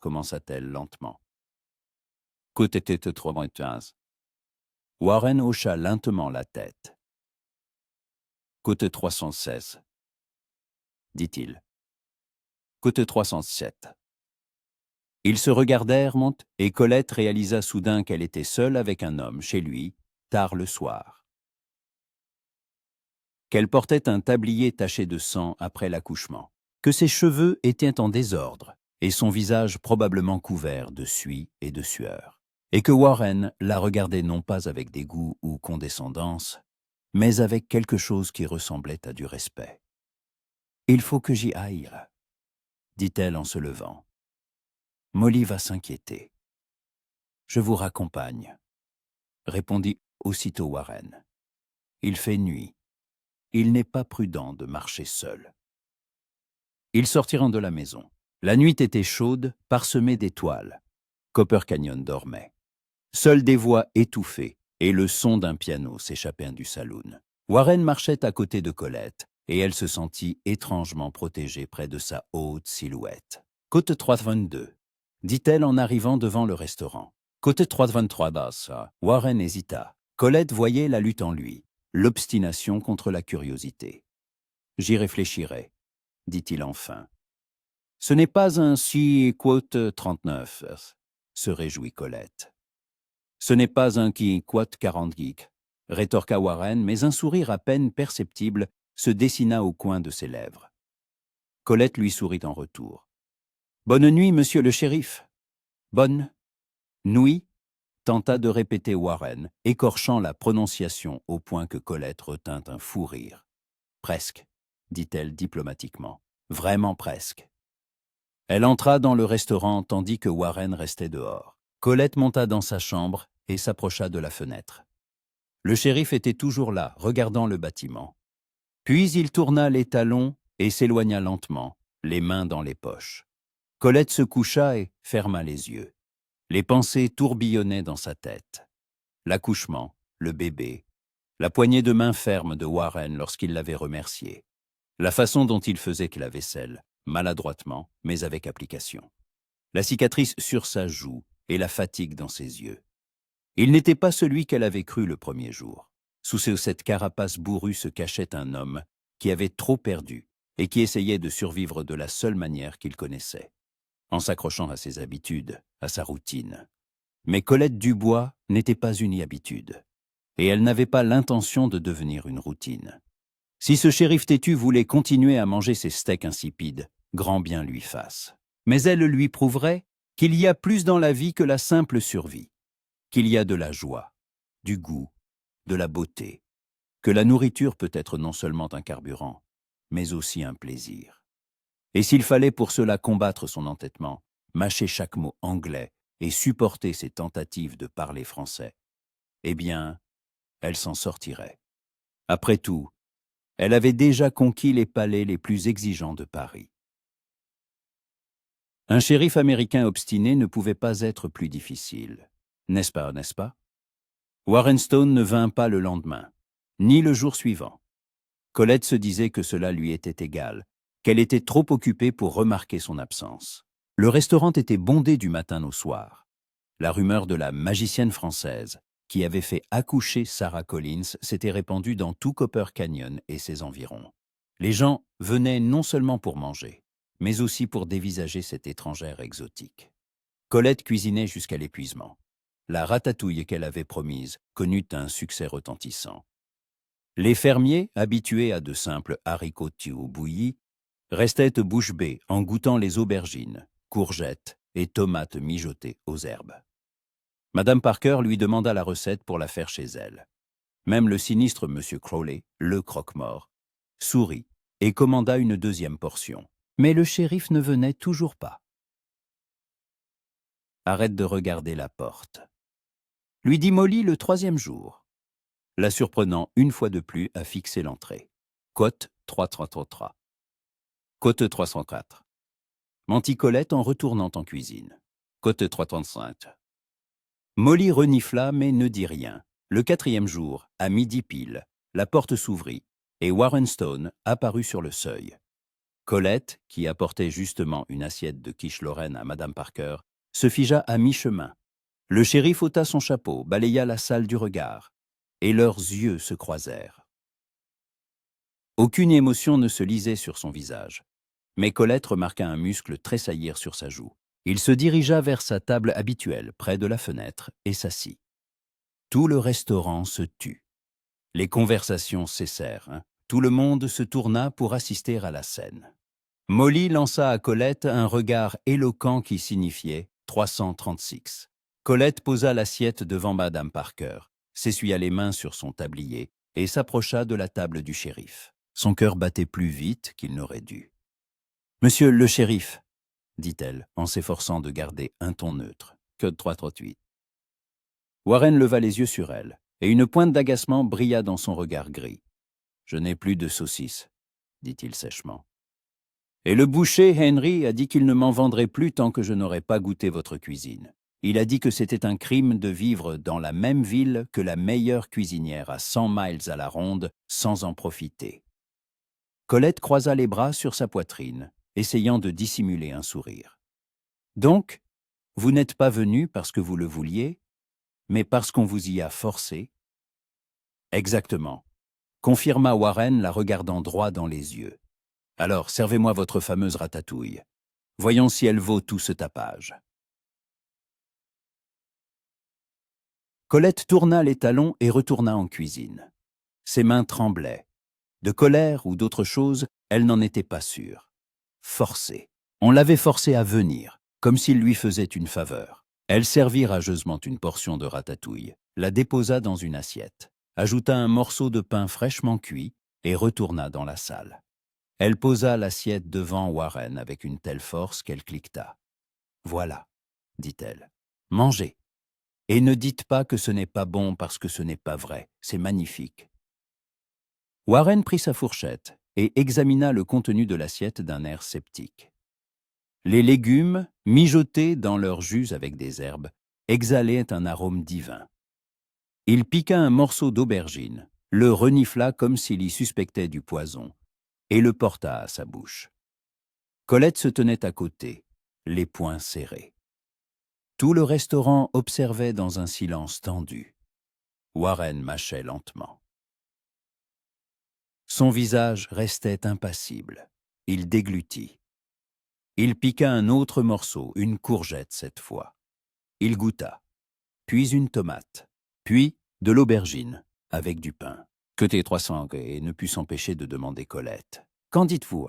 commença-t-elle lentement. Quote était 315. Warren hocha lentement la tête. Quote 316, dit-il. Quote 307. Ils se regardèrent, et Colette réalisa soudain qu'elle était seule avec un homme chez lui, tard le soir. Qu'elle portait un tablier taché de sang après l'accouchement, que ses cheveux étaient en désordre et son visage probablement couvert de suie et de sueur, et que Warren la regardait non pas avec dégoût ou condescendance, mais avec quelque chose qui ressemblait à du respect. « Il faut que j'y aille, » dit-elle en se levant. « Molly va s'inquiéter. »« Je vous raccompagne, » répondit aussitôt Warren. « Il fait nuit. Il n'est pas prudent de marcher seul. » Ils sortirent de la maison. La nuit était chaude, parsemée d'étoiles. Copper Canyon dormait. Seules des voix étouffées et le son d'un piano s'échappaient du saloon. Warren marchait à côté de Colette, et elle se sentit étrangement protégée près de sa haute silhouette. « Côte 322, » dit-elle en arrivant devant le restaurant. « Côte 323 basse. » Warren hésita. Colette voyait la lutte en lui, l'obstination contre la curiosité. « J'y réfléchirai, » dit-il enfin. « Ce n'est pas un si quote 39, » se réjouit Colette. « Ce n'est pas un qui quote 40 geeks, » rétorqua Warren, mais un sourire à peine perceptible se dessina au coin de ses lèvres. Colette lui sourit en retour. « Bonne nuit, monsieur le shérif. »« Bonne nuit » tenta de répéter Warren, écorchant la prononciation au point que Colette retint un fou rire. « Presque, » dit-elle diplomatiquement. « Vraiment presque. » Elle entra dans le restaurant tandis que Warren restait dehors. Colette monta dans sa chambre et s'approcha de la fenêtre. Le shérif était toujours là, regardant le bâtiment. Puis il tourna les talons et s'éloigna lentement, les mains dans les poches. Colette se coucha et ferma les yeux. Les pensées tourbillonnaient dans sa tête. L'accouchement, le bébé, la poignée de main ferme de Warren lorsqu'il l'avait remercié, la façon dont il faisait la vaisselle, maladroitement, mais avec application. La cicatrice sur sa joue et la fatigue dans ses yeux. Il n'était pas celui qu'elle avait cru le premier jour. Sous cette carapace bourrue se cachait un homme qui avait trop perdu et qui essayait de survivre de la seule manière qu'il connaissait, en s'accrochant à ses habitudes, à sa routine. Mais Colette Dubois n'était pas une habitude, et elle n'avait pas l'intention de devenir une routine. Si ce shérif têtu voulait continuer à manger ses steaks insipides, grand bien lui fasse. Mais elle lui prouverait qu'il y a plus dans la vie que la simple survie, qu'il y a de la joie, du goût, de la beauté, que la nourriture peut être non seulement un carburant, mais aussi un plaisir. Et s'il fallait pour cela combattre son entêtement, mâcher chaque mot anglais et supporter ses tentatives de parler français, eh bien, elle s'en sortirait. Après tout, elle avait déjà conquis les palais les plus exigeants de Paris. Un shérif américain obstiné ne pouvait pas être plus difficile. N'est-ce pas, n'est-ce pas? Warren Stone ne vint pas le lendemain, ni le jour suivant. Colette se disait que cela lui était égal, qu'elle était trop occupée pour remarquer son absence. Le restaurant était bondé du matin au soir. La rumeur de la magicienne française, qui avait fait accoucher Sarah Collins, s'était répandue dans tout Copper Canyon et ses environs. Les gens venaient non seulement pour manger, mais aussi pour dévisager cette étrangère exotique. Colette cuisinait jusqu'à l'épuisement. La ratatouille qu'elle avait promise connut un succès retentissant. Les fermiers, habitués à de simples haricots bouillis, restaient bouche bée en goûtant les aubergines, courgettes et tomates mijotées aux herbes. Madame Parker lui demanda la recette pour la faire chez elle. Même le sinistre Monsieur Crowley, le croque-mort, sourit et commanda une deuxième portion. Mais le shérif ne venait toujours pas. Arrête de regarder la porte, lui dit Molly le troisième jour, la surprenant une fois de plus à fixer l'entrée. Côte 333. Côte 304. Mentit Colette en retournant en cuisine. Côte 335. Molly renifla mais ne dit rien. Le quatrième jour, à midi pile, la porte s'ouvrit et Warren Stone apparut sur le seuil. Colette, qui apportait justement une assiette de quiche Lorraine à Madame Parker, se figea à mi-chemin. Le shérif ôta son chapeau, balaya la salle du regard, et leurs yeux se croisèrent. Aucune émotion ne se lisait sur son visage, mais Colette remarqua un muscle tressaillir sur sa joue. Il se dirigea vers sa table habituelle, près de la fenêtre, et s'assit. Tout le restaurant se tut. Les conversations cessèrent. Tout le monde se tourna pour assister à la scène. Molly lança à Colette un regard éloquent qui signifiait 336. Colette posa l'assiette devant Madame Parker, s'essuya les mains sur son tablier et s'approcha de la table du shérif. Son cœur battait plus vite qu'il n'aurait dû. « Monsieur le shérif », dit-elle, en s'efforçant de garder un ton neutre. Code 338. Warren leva les yeux sur elle, et une pointe d'agacement brilla dans son regard gris. « Je n'ai plus de saucisses, » dit-il sèchement. « Et le boucher, Henry, a dit qu'il ne m'en vendrait plus tant que je n'aurais pas goûté votre cuisine. Il a dit que c'était un crime de vivre dans la même ville que la meilleure cuisinière à 100 miles à la ronde sans en profiter. » Colette croisa les bras sur sa poitrine, essayant de dissimuler un sourire. « Donc, vous n'êtes pas venu parce que vous le vouliez, mais parce qu'on vous y a forcé ?»« Exactement, » confirma Warren, la regardant droit dans les yeux. « Alors, servez-moi votre fameuse ratatouille. Voyons si elle vaut tout ce tapage. » Colette tourna les talons et retourna en cuisine. Ses mains tremblaient. De colère ou d'autre chose, elle n'en était pas sûre. Forcée. On l'avait forcée à venir, comme s'il lui faisait une faveur. Elle servit rageusement une portion de ratatouille, la déposa dans une assiette, ajouta un morceau de pain fraîchement cuit et retourna dans la salle. Elle posa l'assiette devant Warren avec une telle force qu'elle cliqueta. « Voilà, » dit-elle, « mangez. Et ne dites pas que ce n'est pas bon parce que ce n'est pas vrai, c'est magnifique. » Warren prit sa fourchette et examina le contenu de l'assiette d'un air sceptique. Les légumes, mijotés dans leur jus avec des herbes, exhalaient un arôme divin. Il piqua un morceau d'aubergine, le renifla comme s'il y suspectait du poison, et le porta à sa bouche. Colette se tenait à côté, les poings serrés. Tout le restaurant observait dans un silence tendu. Warren mâchait lentement. Son visage restait impassible. Il déglutit. Il piqua un autre morceau, une courgette cette fois. Il goûta, puis une tomate, puis de l'aubergine, avec du pain. Côté 300 et ne put s'empêcher de demander Colette. « Qu'en dites-vous,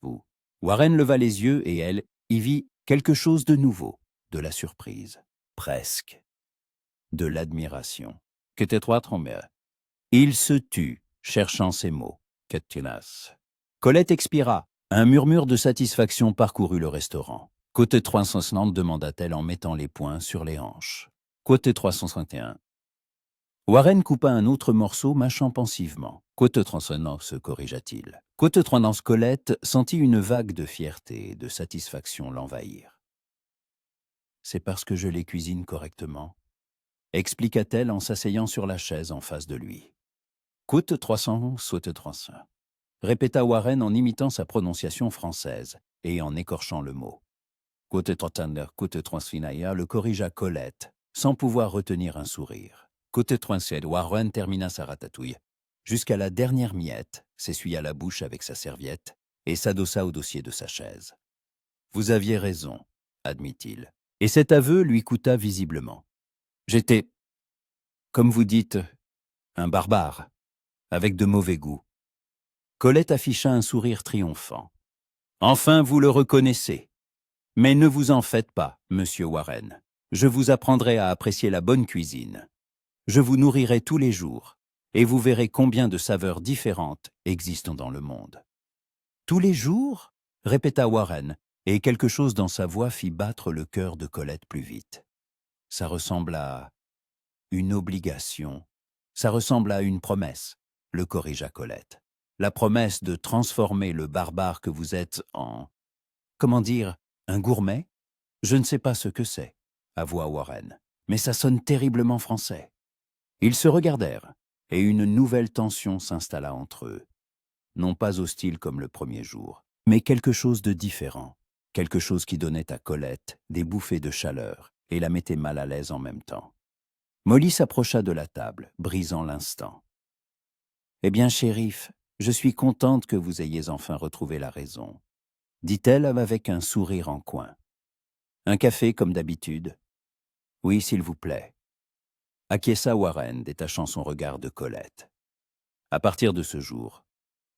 vous ?» Warren leva les yeux et elle y vit quelque chose de nouveau, de la surprise, presque, de l'admiration. Côté 300. Il se tut, cherchant ses mots. Colette expira. Un murmure de satisfaction parcourut le restaurant. Côté 360, demanda-t-elle en mettant les poings sur les hanches. Côté 351. Warren coupa un autre morceau, mâchant pensivement. Côté 309, se corrigea-t-il. Côté 309, Colette sentit une vague de fierté et de satisfaction l'envahir. C'est parce que je les cuisine correctement, expliqua-t-elle en s'asseyant sur la chaise en face de lui. Côté 300, saute 300. Répéta Warren en imitant sa prononciation française et en écorchant le mot. Côté 300, côté 300, le corrigea Colette, sans pouvoir retenir un sourire. Côté 300, Warren termina sa ratatouille. Jusqu'à la dernière miette, s'essuya la bouche avec sa serviette et s'adossa au dossier de sa chaise. « Vous aviez raison, » admit-il. Et cet aveu lui coûta visiblement. « J'étais, comme vous dites, un barbare, avec de mauvais goût. » Colette afficha un sourire triomphant. « Enfin, vous le reconnaissez. Mais ne vous en faites pas, monsieur Warren. Je vous apprendrai à apprécier la bonne cuisine. Je vous nourrirai tous les jours, et vous verrez combien de saveurs différentes existent dans le monde. »« Tous les jours ?» répéta Warren, et quelque chose dans sa voix fit battre le cœur de Colette plus vite. Ça ressemble à une obligation. Ça ressemble à une promesse, le corrigea Colette. La promesse de transformer le barbare que vous êtes en, comment dire, un gourmet? Je ne sais pas ce que c'est, avoua Warren, mais ça sonne terriblement français. Ils se regardèrent, et une nouvelle tension s'installa entre eux. Non pas hostile comme le premier jour, mais quelque chose de différent, quelque chose qui donnait à Colette des bouffées de chaleur et la mettait mal à l'aise en même temps. Molly s'approcha de la table, brisant l'instant. « Eh bien, shérif, je suis contente que vous ayez enfin retrouvé la raison, » dit-elle avec un sourire en coin. « Un café comme d'habitude ?»« Oui, s'il vous plaît. » Acquiesça Warren, détachant son regard de Colette. À partir de ce jour,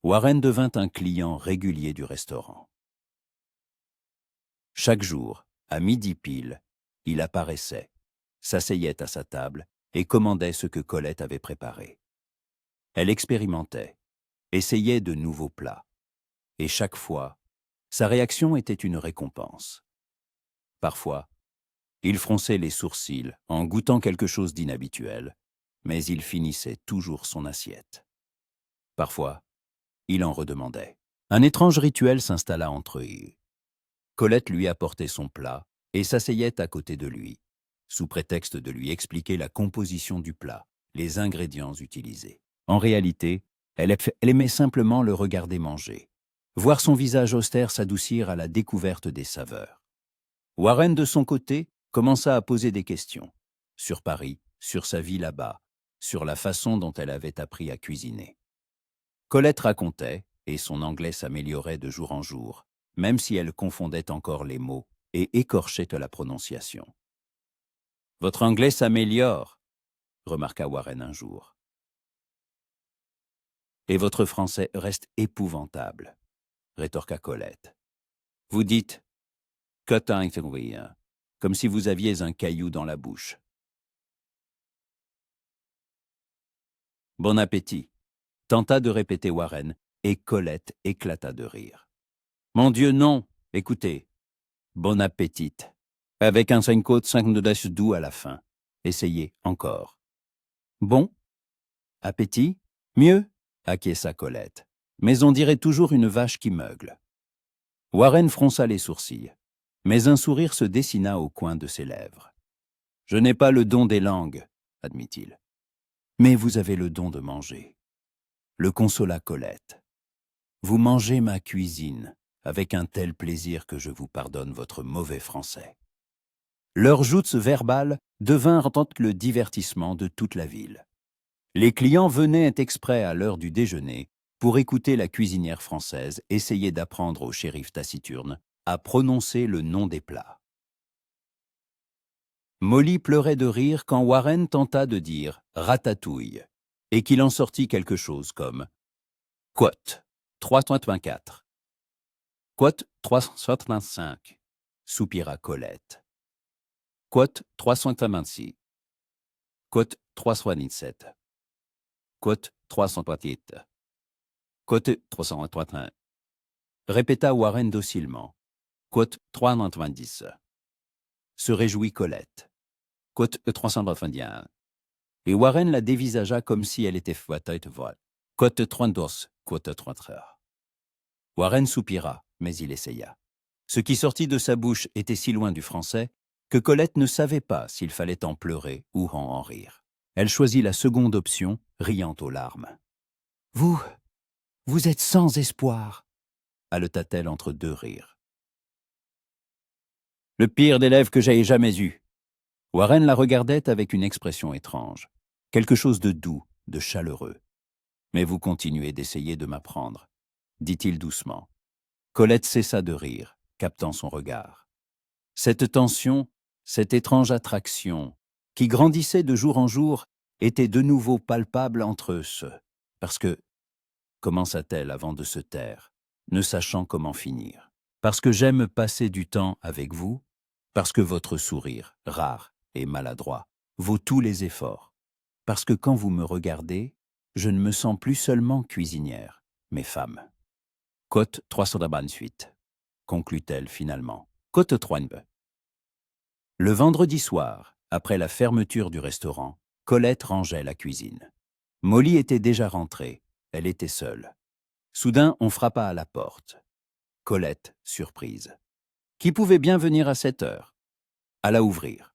Warren devint un client régulier du restaurant. Chaque jour, à midi pile, il apparaissait, s'asseyait à sa table et commandait ce que Colette avait préparé. Elle expérimentait, essayait de nouveaux plats, et chaque fois, sa réaction était une récompense. Parfois, il fronçait les sourcils en goûtant quelque chose d'inhabituel, mais il finissait toujours son assiette. Parfois, il en redemandait. Un étrange rituel s'installa entre eux. Colette lui apportait son plat et s'asseyait à côté de lui, sous prétexte de lui expliquer la composition du plat, les ingrédients utilisés. En réalité, elle aimait simplement le regarder manger, voir son visage austère s'adoucir à la découverte des saveurs. Warren, de son côté, commença à poser des questions, sur Paris, sur sa vie là-bas, sur la façon dont elle avait appris à cuisiner. Colette racontait, et son anglais s'améliorait de jour en jour, même si elle confondait encore les mots et écorchait la prononciation. « Votre anglais s'améliore, » remarqua Warren un jour. « Et votre français reste épouvantable, » rétorqua Colette. « Vous dites « cotin » comme si vous aviez un caillou dans la bouche. »« Bon appétit » tenta de répéter Warren, et Colette éclata de rire. « Mon Dieu, non, écoutez. Bon appétit, avec un 5 côtes 5 de doux à la fin. Essayez encore. »« Bon appétit? Mieux ?» acquiesça Colette. « Mais on dirait toujours une vache qui meugle. » Warren fronça les sourcils, mais un sourire se dessina au coin de ses lèvres. « Je n'ai pas le don des langues, » admit-il. « Mais vous avez le don de manger. » Le consola Colette. « Vous mangez ma cuisine, » avec un tel plaisir que je vous pardonne votre mauvais français. » Leurs joutes verbales devinrent le divertissement de toute la ville. Les clients venaient exprès à l'heure du déjeuner pour écouter la cuisinière française essayer d'apprendre au shérif taciturne à prononcer le nom des plats. Molly pleurait de rire quand Warren tenta de dire « ratatouille » et qu'il en sortit quelque chose comme « quote 324 »« quote 325 » soupira Colette. « quote 326 »« quote 327 »« quote 328 »« quote 331 » répéta Warren docilement. « Quote 390 » se réjouit Colette. « Quote 391 » et Warren la dévisagea comme si elle était fouettée de voile. « Quote 32 » quote 33. Warren soupira, mais il essaya. Ce qui sortit de sa bouche était si loin du français que Colette ne savait pas s'il fallait en pleurer ou en rire. Elle choisit la seconde option, riant aux larmes. « Vous êtes sans espoir » haleta-t-elle entre deux rires. « Le pire d'élève que j'aie jamais eu. » Warren la regardait avec une expression étrange, quelque chose de doux, de chaleureux. « Mais vous continuez d'essayer de m'apprendre, » dit-il doucement. Colette cessa de rire, captant son regard. Cette tension, cette étrange attraction, qui grandissait de jour en jour, était de nouveau palpable entre eux, parce que, commença-t-elle avant de se taire, ne sachant comment finir, parce que j'aime passer du temps avec vous, parce que votre sourire, rare et maladroit, vaut tous les efforts, parce que quand vous me regardez, je ne me sens plus seulement cuisinière, mais femme. Côte 328, conclut-elle finalement. Côte 32. Le vendredi soir, après la fermeture du restaurant, Colette rangeait la cuisine. Molly était déjà rentrée, elle était seule. Soudain, on frappa à la porte. Colette, surprise. Qui pouvait bien venir à cette heure? Alla ouvrir.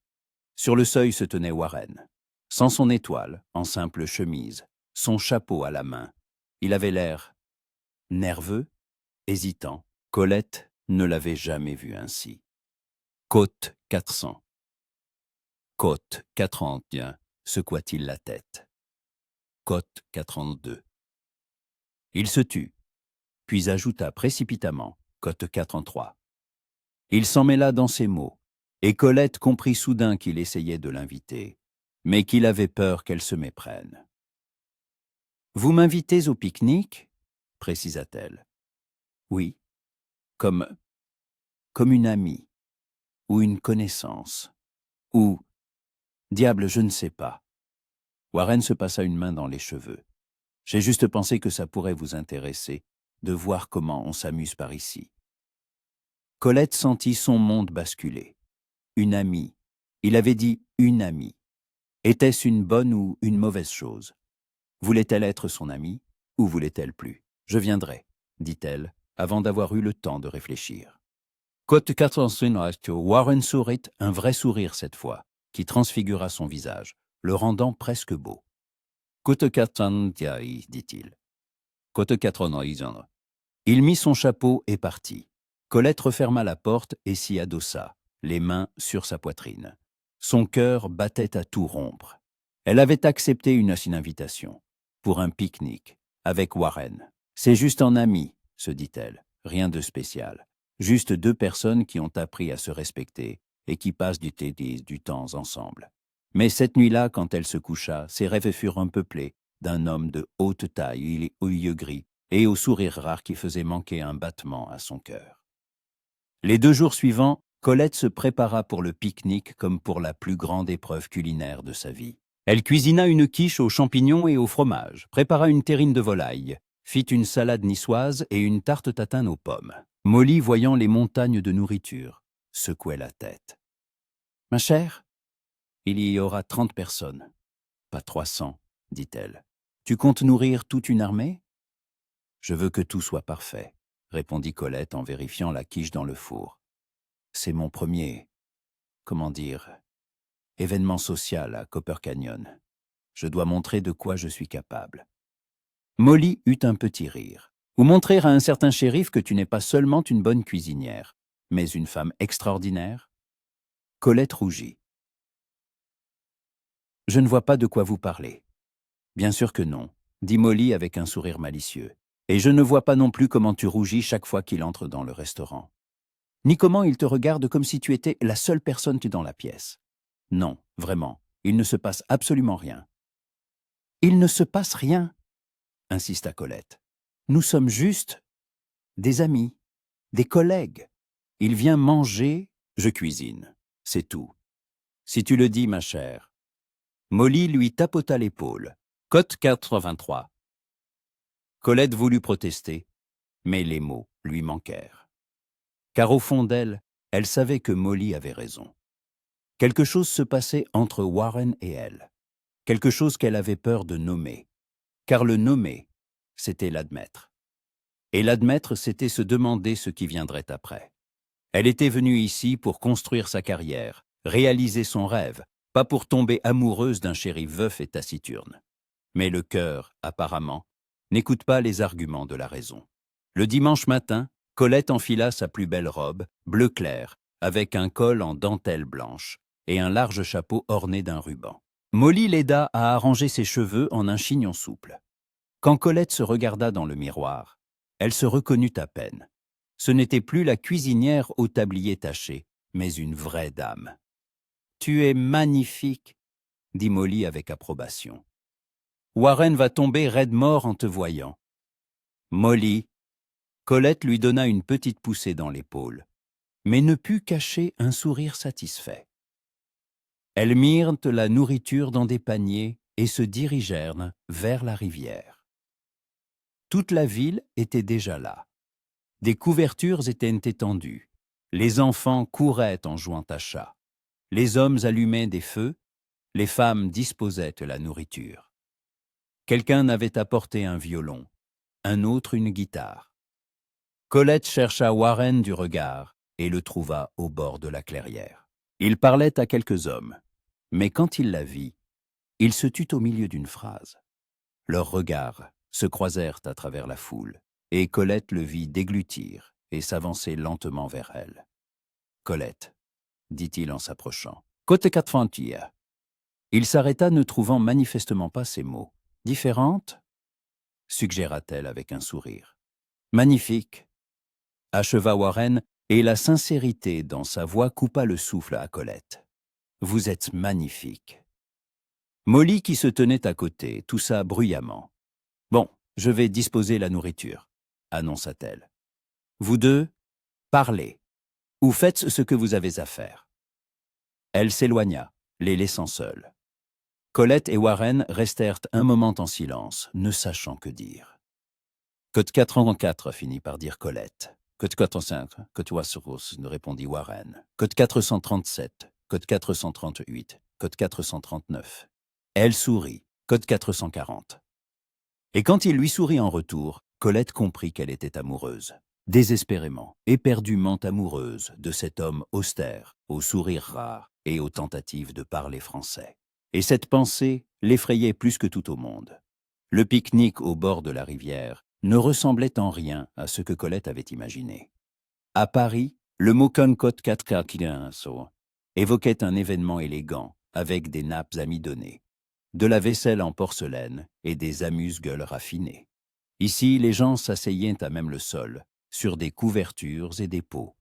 Sur le seuil se tenait Warren, sans son étoile, en simple chemise, son chapeau à la main. Il avait l'air nerveux, hésitant. Colette ne l'avait jamais vu ainsi. Côte 400. Côte 401, secoua-t-il la tête. Côte 402. Il se tut, puis ajouta précipitamment Côte 403. Il s'en mêla dans ses mots, et Colette comprit soudain qu'il essayait de l'inviter, mais qu'il avait peur qu'elle se méprenne. « Vous m'invitez au pique-nique » précisa-t-elle. « Oui, comme une amie, ou une connaissance, ou... diable, je ne sais pas. » Warren se passa une main dans les cheveux. « J'ai juste pensé que ça pourrait vous intéresser, de voir comment on s'amuse par ici. » Colette sentit son monde basculer. Une amie. Il avait dit une amie. Était-ce une bonne ou une mauvaise chose? Voulait-elle être son amie ou voulait-elle plus? « Je viendrai, » dit-elle, avant d'avoir eu le temps de réfléchir. Côte 401, Warren sourit, un vrai sourire cette fois, qui transfigura son visage, le rendant presque beau. Côte 400, dit-il. Côte 401. Il mit son chapeau et partit. Colette referma la porte et s'y adossa, les mains sur sa poitrine. Son cœur battait à tout rompre. Elle avait accepté une invitation, pour un pique-nique, avec Warren. « C'est juste en ami, » se dit-elle, rien de spécial. Juste deux personnes qui ont appris à se respecter et qui passent du temps ensemble. Mais cette nuit-là, quand elle se coucha, ses rêves furent peuplés d'un homme de haute taille, aux yeux gris, et au sourire rare qui faisait manquer un battement à son cœur. Les 2 jours suivants, Colette se prépara pour le pique-nique comme pour la plus grande épreuve culinaire de sa vie. Elle cuisina une quiche aux champignons et au fromage, prépara une terrine de volaille, fit une salade niçoise et une tarte tatin aux pommes. Molly, voyant les montagnes de nourriture, secouait la tête. « Ma chère, il y aura 30 personnes. Pas 300, dit-elle. Tu comptes nourrir toute une armée? Je veux que tout soit parfait, répondit Colette en vérifiant la quiche dans le four. C'est mon premier, événement social à Copper Canyon. Je dois montrer de quoi je suis capable. Molly eut un petit rire. Ou montrer à un certain shérif que tu n'es pas seulement une bonne cuisinière, mais une femme extraordinaire? Colette rougit. Je ne vois pas de quoi vous parlez. Bien sûr que non, dit Molly avec un sourire malicieux. Et je ne vois pas non plus comment tu rougis chaque fois qu'il entre dans le restaurant. Ni comment il te regarde comme si tu étais la seule personne dans la pièce. Non, vraiment, il ne se passe absolument rien. Il ne se passe rien, insista Colette. Nous sommes juste des amis, des collègues. Il vient manger, je cuisine. C'est tout. Si tu le dis, ma chère. Molly lui tapota l'épaule. Cote 83. Colette voulut protester, mais les mots lui manquèrent. Car au fond d'elle, elle savait que Molly avait raison. Quelque chose se passait entre Warren et elle. Quelque chose qu'elle avait peur de nommer. Car le nommer, c'était l'admettre. Et l'admettre, c'était se demander ce qui viendrait après. Elle était venue ici pour construire sa carrière, réaliser son rêve, pas pour tomber amoureuse d'un shérif veuf et taciturne. Mais le cœur, apparemment, n'écoute pas les arguments de la raison. Le dimanche matin, Colette enfila sa plus belle robe, bleu clair, avec un col en dentelle blanche et un large chapeau orné d'un ruban. Molly l'aida à arranger ses cheveux en un chignon souple. Quand Colette se regarda dans le miroir, elle se reconnut à peine. Ce n'était plus la cuisinière au tablier taché, mais une vraie dame. « Tu es magnifique », dit Molly avec approbation. « Warren va tomber raide mort en te voyant. » Molly, Colette lui donna une petite poussée dans l'épaule, mais ne put cacher un sourire satisfait. Elles mirent la nourriture dans des paniers et se dirigèrent vers la rivière. Toute la ville était déjà là. Des couvertures étaient étendues. Les enfants couraient en jouant à chat. Les hommes allumaient des feux. Les femmes disposaient la nourriture. Quelqu'un avait apporté un violon, un autre une guitare. Colette chercha Warren du regard et le trouva au bord de la clairière. Il parlait à quelques hommes, mais quand il la vit, il se tut au milieu d'une phrase. Leurs regards se croisèrent à travers la foule, et Colette le vit déglutir et s'avancer lentement vers elle. « Colette, » dit-il en s'approchant, « côte quatre fantia. » Il s'arrêta, ne trouvant manifestement pas ces mots. « Différente » suggéra-t-elle avec un sourire. « Magnifique » acheva Warren, et la sincérité dans sa voix coupa le souffle à Colette. « Vous êtes magnifique. » Molly, qui se tenait à côté, toussa bruyamment. « Bon, je vais disposer la nourriture, » annonça-t-elle. « Vous deux, parlez, ou faites ce que vous avez à faire. » Elle s'éloigna, les laissant seuls. Colette et Warren restèrent un moment en silence, ne sachant que dire. « Code 404, finit par dire Colette. Code 405, Code 400, répondit Warren. Code 437, Code 438, Code 439. Elle sourit, Code 440. Et quand il lui sourit en retour, Colette comprit qu'elle était amoureuse, désespérément, éperdument amoureuse de cet homme austère, au sourire rare et aux tentatives de parler français. Et cette pensée l'effrayait plus que tout au monde. Le pique-nique au bord de la rivière ne ressemblait en rien à ce que Colette avait imaginé. À Paris, le mot Concote 415 évoquait un événement élégant avec des nappes amidonnées, de la vaisselle en porcelaine et des amuse-gueules raffinées. Ici, les gens s'asseyaient à même le sol, sur des couvertures et des pots,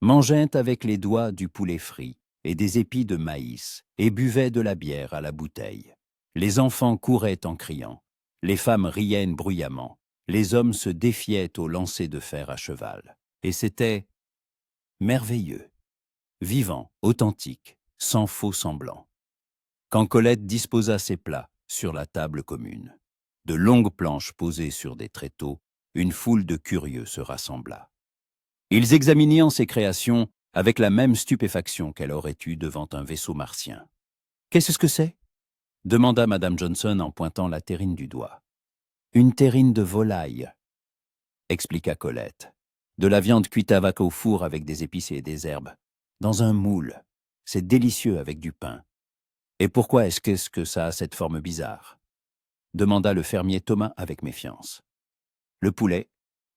mangeaient avec les doigts du poulet frit et des épis de maïs et buvaient de la bière à la bouteille. Les enfants couraient en criant, les femmes riaient bruyamment, les hommes se défiaient au lancer de fer à cheval. Et c'était merveilleux, vivant, authentique, sans faux semblant. Quand Colette disposa ses plats sur la table commune, de longues planches posées sur des tréteaux, une foule de curieux se rassembla. Ils examinaient ses créations avec la même stupéfaction qu'elle aurait eue devant un vaisseau martien. « Qu'est-ce que c'est » demanda Madame Johnson en pointant la terrine du doigt. « Une terrine de volaille » expliqua Colette. « De la viande cuite à vaque au four avec des épices et des herbes. Dans un moule. C'est délicieux avec du pain. » « Et pourquoi est-ce que ça a cette forme bizarre » demanda le fermier Thomas avec méfiance. « Le poulet,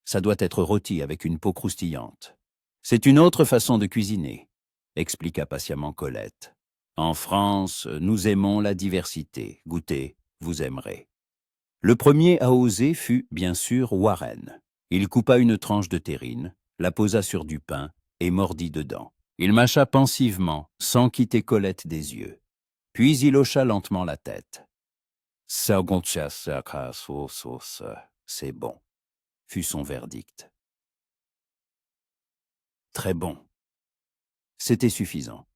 Ça doit être rôti avec une peau croustillante. C'est une autre façon de cuisiner, expliqua patiemment Colette. En France, nous aimons la diversité. Goûtez, vous aimerez. Le premier à oser fut, bien sûr, Warren. Il coupa une tranche de terrine, la posa sur du pain et mordit dedans. Il mâcha pensivement, sans quitter Colette des yeux. Puis il hocha lentement la tête. « C'est bon », fut son verdict. Très bon. C'était suffisant.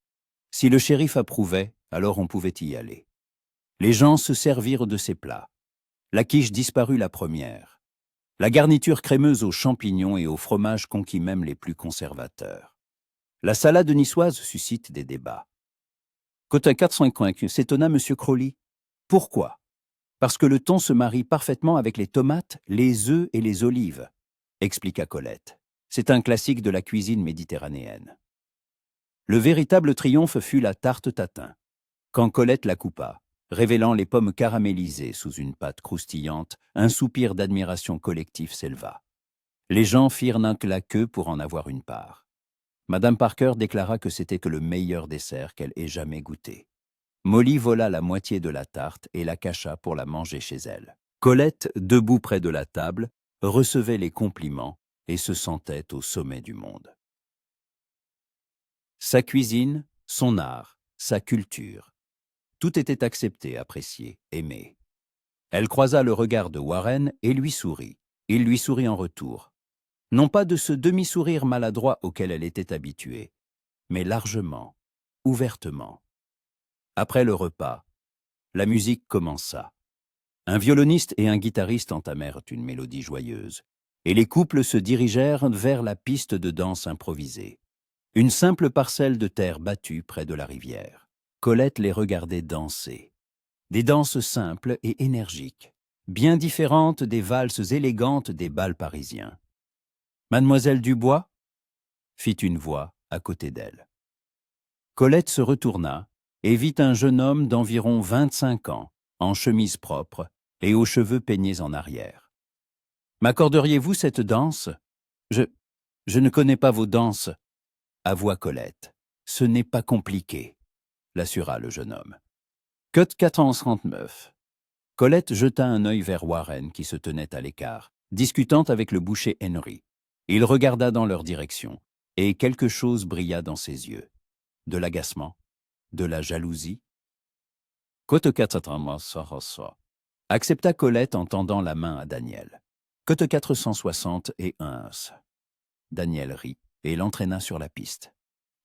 Si le shérif approuvait, alors on pouvait y aller. Les gens se servirent de ces plats. La quiche disparut la première. La garniture crémeuse aux champignons et au fromage conquit même les plus conservateurs. La salade niçoise suscite des débats. Côte 405 s'étonna M. Crowley. Pourquoi? Parce que le thon se marie parfaitement avec les tomates, les œufs et les olives, expliqua Colette. C'est un classique de la cuisine méditerranéenne. Le véritable triomphe fut la tarte tatin, quand Colette la coupa, révélant les pommes caramélisées sous une pâte croustillante, un soupir d'admiration collectif s'éleva. Les gens firent un la queue pour en avoir une part. Madame Parker déclara que c'était que le meilleur dessert qu'elle ait jamais goûté. Molly vola la moitié de la tarte et la cacha pour la manger chez elle. Colette, debout près de la table, recevait les compliments et se sentait au sommet du monde. Sa cuisine, son art, sa culture. Tout était accepté, apprécié, aimé. Elle croisa le regard de Warren et lui sourit. Il lui sourit en retour. Non pas de ce demi-sourire maladroit auquel elle était habituée, mais largement, ouvertement. Après le repas, la musique commença. Un violoniste et un guitariste entamèrent une mélodie joyeuse, et les couples se dirigèrent vers la piste de danse improvisée. Une simple parcelle de terre battue près de la rivière. Colette les regardait danser. Des danses simples et énergiques, bien différentes des valses élégantes des bals parisiens. « Mademoiselle Dubois » fit une voix à côté d'elle. Colette se retourna et vit un jeune homme d'environ 25 ans, en chemise propre et aux cheveux peignés en arrière. « M'accorderiez-vous cette danse ? Je ne connais pas vos danses, » avoua Colette. « Ce n'est pas compliqué, » l'assura le jeune homme. Cut 439. Colette jeta un œil vers Warren qui se tenait à l'écart, discutant avec le boucher Henry. Il regarda dans leur direction, et quelque chose brilla dans ses yeux. De l'agacement, de la jalousie. Cut 439 accepta Colette en tendant la main à Daniel. Cut 460 et 1. Daniel rit et l'entraîna sur la piste.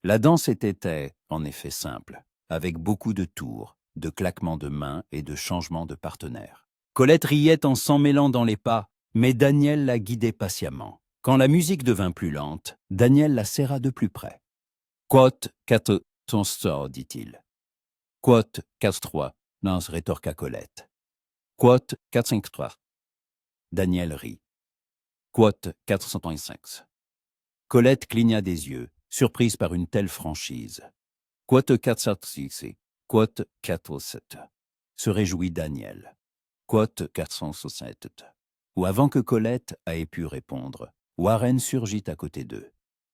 La danse était, en effet, simple, avec beaucoup de tours, de claquements de mains et de changements de partenaires. Colette riait en s'emmêlant dans les pas, mais Daniel la guidait patiemment. Quand la musique devint plus lente, Daniel la serra de plus près. « Quote 4 ton sort, dit-il. « Quote 4-3, non, rétorqua Colette. « Quote 4-5-3. » Daniel rit. « Quote 405. » Colette cligna des yeux, surprise par une telle franchise. « Quote 4-6. » Quote 4-7. Se réjouit Daniel. Quote 467. Ou avant que Colette ait pu répondre, Warren surgit à côté d'eux.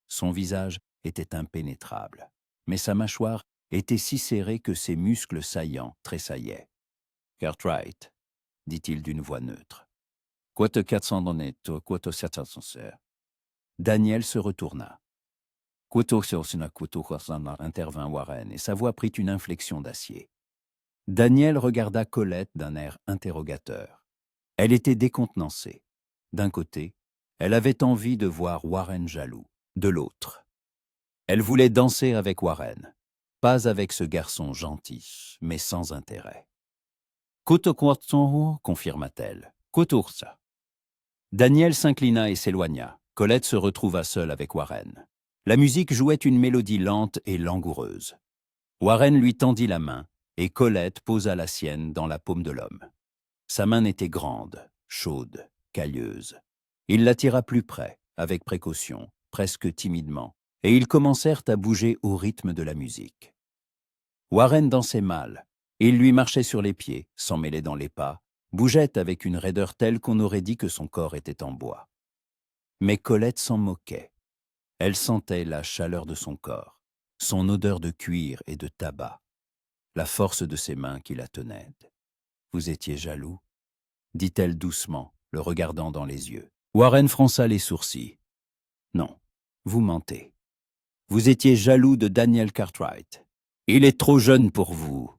Son visage était impénétrable, mais sa mâchoire était si serrée que ses muscles saillants tressaillaient. « Cartwright, » dit-il d'une voix neutre. « Quote 400 honnête, quote 700. » Daniel se retourna. « Quote intervint Warren, et sa voix prit une inflexion d'acier. Daniel regarda Colette d'un air interrogateur. Elle était décontenancée. D'un côté, elle avait envie de voir Warren jaloux. De l'autre, elle voulait danser avec Warren, pas avec ce garçon gentil, mais sans intérêt. « Kotokwatson » confirma-t-elle. « Kotoursa » Daniel s'inclina et s'éloigna. Colette se retrouva seule avec Warren. La musique jouait une mélodie lente et langoureuse. Warren lui tendit la main, et Colette posa la sienne dans la paume de l'homme. Sa main était grande, chaude, calleuse. Il l'attira plus près, avec précaution, presque timidement, et ils commencèrent à bouger au rythme de la musique. Warren dansait mal. Il lui marchait sur les pieds, s'emmêlait dans les pas, bougeait avec une raideur telle qu'on aurait dit que son corps était en bois. Mais Colette s'en moquait. Elle sentait la chaleur de son corps, son odeur de cuir et de tabac, la force de ses mains qui la tenaient. « Vous étiez jaloux ?» dit-elle doucement, le regardant dans les yeux. Warren fronça les sourcils. « Non, vous mentez. Vous étiez jaloux de Daniel Cartwright. Il est trop jeune pour vous, »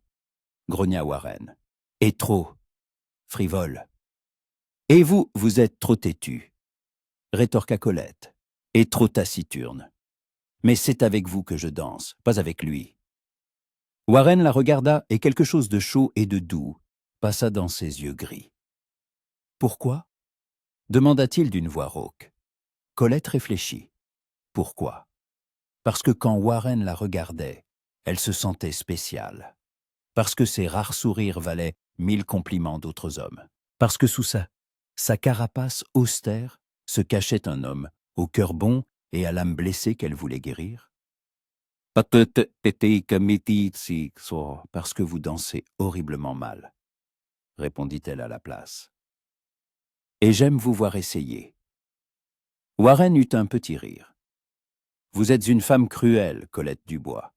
grogna Warren. « Et trop frivole. Et vous, vous êtes trop têtu, » rétorqua Colette, « et trop taciturne. Mais c'est avec vous que je danse, pas avec lui. » Warren la regarda et quelque chose de chaud et de doux passa dans ses yeux gris. « Pourquoi ?» demanda-t-il d'une voix rauque. Colette réfléchit. Pourquoi? Parce que quand Warren la regardait, elle se sentait spéciale. Parce que ses rares sourires valaient 1000 compliments d'autres hommes. Parce que sous sa carapace austère se cachait un homme au cœur bon et à l'âme blessée qu'elle voulait guérir. Parce que vous dansez horriblement mal, répondit-elle à la place. Et j'aime vous voir essayer. Warren eut un petit rire. Vous êtes une femme cruelle, Colette Dubois.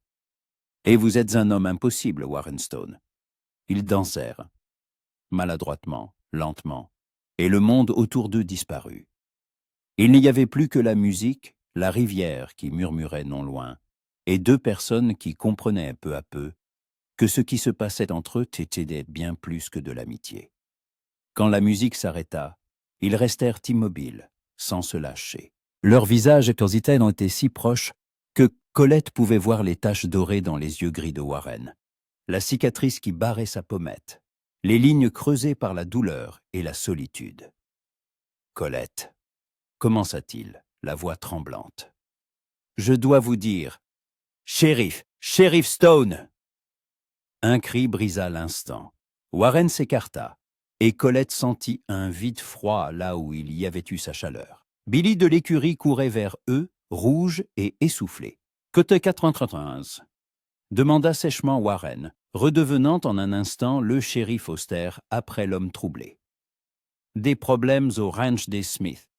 Et vous êtes un homme impossible, Warren Stone. Ils dansèrent, maladroitement, lentement, et le monde autour d'eux disparut. Il n'y avait plus que la musique, la rivière qui murmurait non loin, et deux personnes qui comprenaient peu à peu que ce qui se passait entre eux était bien plus que de l'amitié. Quand la musique s'arrêta, ils restèrent immobiles, sans se lâcher. Leurs visages étaient si proches que Colette pouvait voir les taches dorées dans les yeux gris de Warren, la cicatrice qui barrait sa pommette, les lignes creusées par la douleur et la solitude. « Colette, » commença-t-il, la voix tremblante. « Je dois vous dire, shérif Stone !» Un cri brisa l'instant. Warren s'écarta, et Colette sentit un vide froid là où il y avait eu sa chaleur. Billy de l'écurie courait vers eux, rouge et essoufflé. « Côté 93 » demanda sèchement Warren, redevenant en un instant le shérif austère après l'homme troublé. « Des problèmes au ranch des Smith »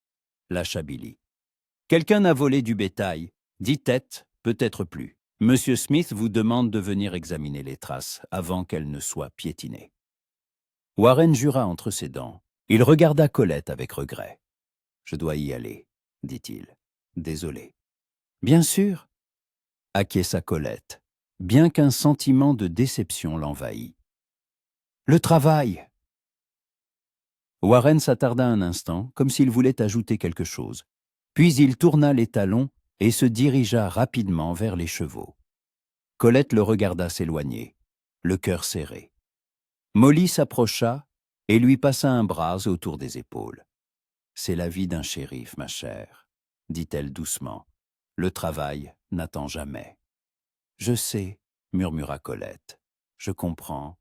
lâcha Billy. « Quelqu'un a volé du bétail, 10 têtes, peut-être plus. Monsieur Smith vous demande de venir examiner les traces avant qu'elles ne soient piétinées. » Warren jura entre ses dents. Il regarda Colette avec regret. « Je dois y aller, » dit-il. « Désolé. »« Bien sûr, » acquiesça Colette, bien qu'un sentiment de déception l'envahît. « Le travail !» Warren s'attarda un instant, comme s'il voulait ajouter quelque chose. Puis il tourna les talons et se dirigea rapidement vers les chevaux. Colette le regarda s'éloigner, le cœur serré. Molly s'approcha et lui passa un bras autour des épaules. « C'est la vie d'un shérif, ma chère, » dit-elle doucement. « Le travail n'attend jamais. »« Je sais, » murmura Colette. « Je comprends. »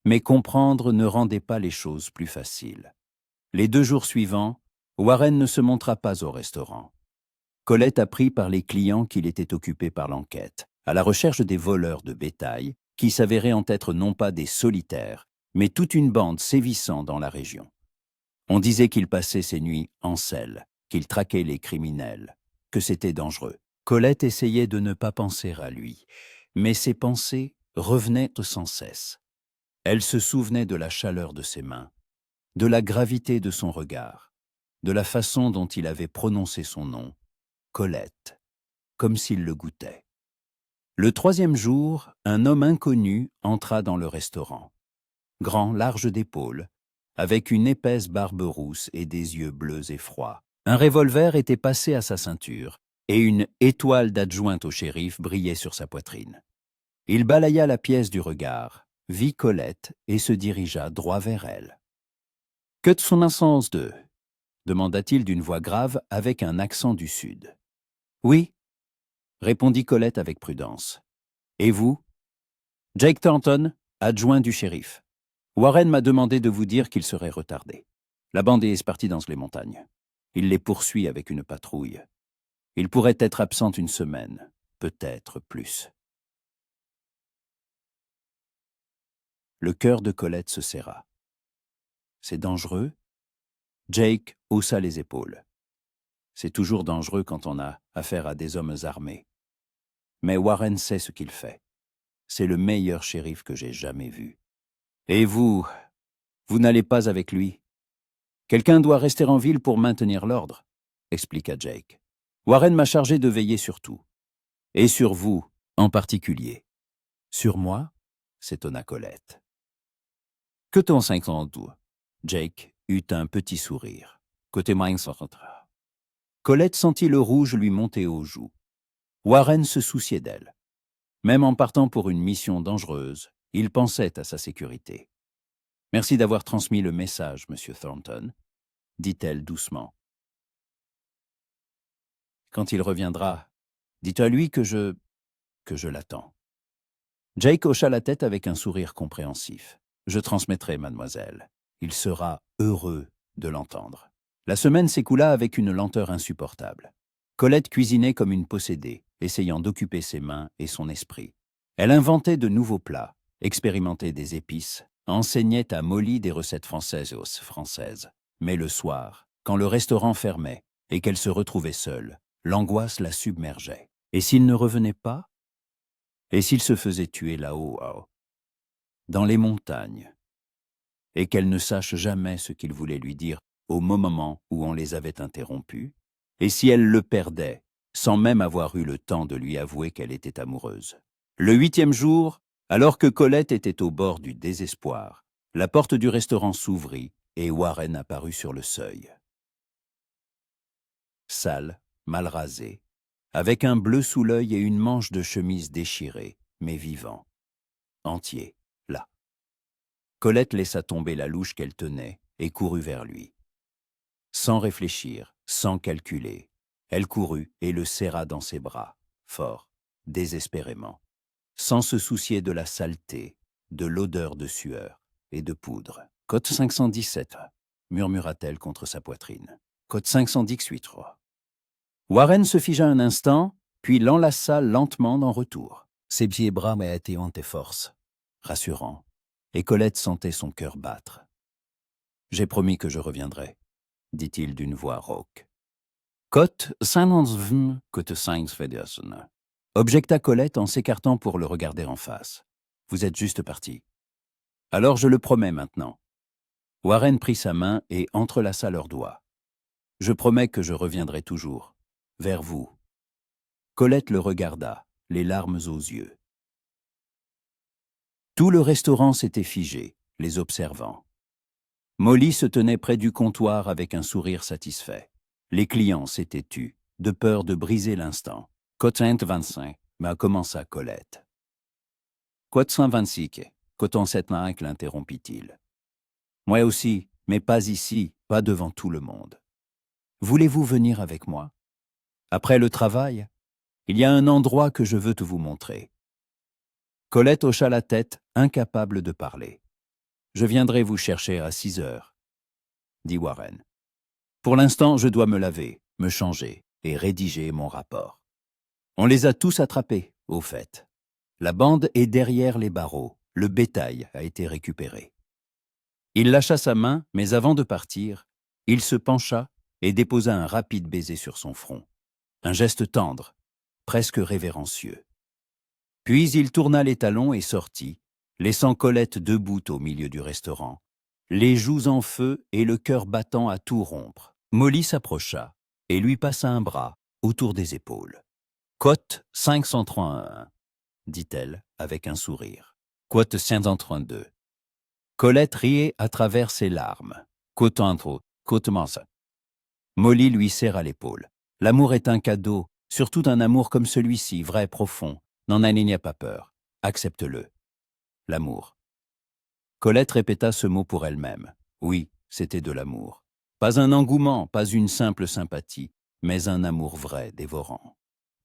Mais comprendre ne rendait pas les choses plus faciles. Les 2 jours suivants, Warren ne se montra pas au restaurant. Colette apprit par les clients qu'il était occupé par l'enquête, à la recherche des voleurs de bétail, qui s'avéraient en être non pas des solitaires, mais toute une bande sévissant dans la région. On disait qu'il passait ses nuits en selle, qu'il traquait les criminels, que c'était dangereux. Colette essayait de ne pas penser à lui, mais ses pensées revenaient sans cesse. Elle se souvenait de la chaleur de ses mains, de la gravité de son regard, de la façon dont il avait prononcé son nom, Colette, comme s'il le goûtait. Le 3e jour, un homme inconnu entra dans le restaurant. Grand, large d'épaules, avec une épaisse barbe rousse et des yeux bleus et froids. Un revolver était passé à sa ceinture, et une étoile d'adjointe au shérif brillait sur sa poitrine. Il balaya la pièce du regard, vit Colette et se dirigea droit vers elle. « Que de son instance de ?» demanda-t-il d'une voix grave avec un accent du Sud. « Oui » répondit Colette avec prudence. « Et vous ?»« Jake Thornton, adjoint du shérif. Warren m'a demandé de vous dire qu'il serait retardé. La bande est partie dans les montagnes. Il les poursuit avec une patrouille. Il pourrait être absent une semaine, peut-être plus. » Le cœur de Colette se serra. « C'est dangereux ?» Jake haussa les épaules. C'est toujours dangereux quand on a affaire à des hommes armés. Mais Warren sait ce qu'il fait. C'est le meilleur shérif que j'ai jamais vu. Et vous n'allez pas avec lui? Quelqu'un doit rester en ville pour maintenir l'ordre, expliqua Jake. Warren m'a chargé de veiller sur tout. Et sur vous, en particulier. Sur moi? S'étonna Colette. Que ton 52? Jake eut un petit sourire. Côté moins Colette sentit le rouge lui monter aux joues. Warren se souciait d'elle. Même en partant pour une mission dangereuse, il pensait à sa sécurité. « Merci d'avoir transmis le message, Monsieur Thornton, » dit-elle doucement. « Quand il reviendra, dites à lui que je l'attends. » Jake hocha la tête avec un sourire compréhensif. « Je transmettrai, mademoiselle. Il sera heureux de l'entendre. » La semaine s'écoula avec une lenteur insupportable. Colette cuisinait comme une possédée, essayant d'occuper ses mains et son esprit. Elle inventait de nouveaux plats, expérimentait des épices, enseignait à Molly des recettes françaises. Mais le soir, quand le restaurant fermait et qu'elle se retrouvait seule, l'angoisse la submergeait. Et s'il ne revenait pas? Et s'il se faisait tuer là-haut, dans les montagnes? Et qu'elle ne sache jamais ce qu'il voulait lui dire au moment où on les avait interrompus? Et si elle le perdait, sans même avoir eu le temps de lui avouer qu'elle était amoureuse? Le 8e jour, alors que Colette était au bord du désespoir, la porte du restaurant s'ouvrit et Warren apparut sur le seuil. Sale, mal rasé, avec un bleu sous l'œil et une manche de chemise déchirée, mais vivant. Entier, là. Colette laissa tomber la louche qu'elle tenait et courut vers lui. Sans réfléchir, sans calculer, elle courut et le serra dans ses bras, fort, désespérément, sans se soucier de la saleté, de l'odeur de sueur et de poudre. « Code 517 » murmura-t-elle contre sa poitrine. « Code 518 » Warren se figea un instant, puis l'enlaça lentement en retour. Ses pieds bras étaient en force, rassurant, et Colette sentait son cœur battre. « J'ai promis que je reviendrai, » dit-il d'une voix rauque. « Code 520 Code 521 » objecta Colette en s'écartant pour le regarder en face. « Vous êtes juste parti. »« Alors je le promets maintenant. » Warren prit sa main et entrelaça leurs doigts. « Je promets que je reviendrai toujours. Vers vous. » Colette le regarda, les larmes aux yeux. Tout le restaurant s'était figé, les observant. Molly se tenait près du comptoir avec un sourire satisfait. Les clients s'étaient tus, de peur de briser l'instant. « Code 125 » commença Colette. « Code 126 » Coton 75 l'interrompit-il. « Moi aussi, mais pas ici, pas devant tout le monde. Voulez-vous venir avec moi? Après le travail, il y a un endroit que je veux te vous montrer. » Colette hocha la tête, incapable de parler. « Je viendrai vous chercher à 6 heures, » dit Warren. « Pour l'instant, je dois me laver, me changer et rédiger mon rapport. On les a tous attrapés, au fait. La bande est derrière les barreaux, le bétail a été récupéré. » Il lâcha sa main, mais avant de partir, il se pencha et déposa un rapide baiser sur son front. Un geste tendre, presque révérencieux. Puis il tourna les talons et sortit, laissant Colette debout au milieu du restaurant, les joues en feu et le cœur battant à tout rompre. Molly s'approcha et lui passa un bras autour des épaules. « Côte 531 » dit-elle avec un sourire. « Côte 532 » Colette riait à travers ses larmes. « Côte entre, côte mince. » Molly lui serra l'épaule. « L'amour est un cadeau, surtout un amour comme celui-ci, vrai, profond. N'en n'aie pas peur. Accepte-le. L'amour. » Colette répéta ce mot pour elle-même. Oui, c'était de l'amour. Pas un engouement, pas une simple sympathie, mais un amour vrai, dévorant.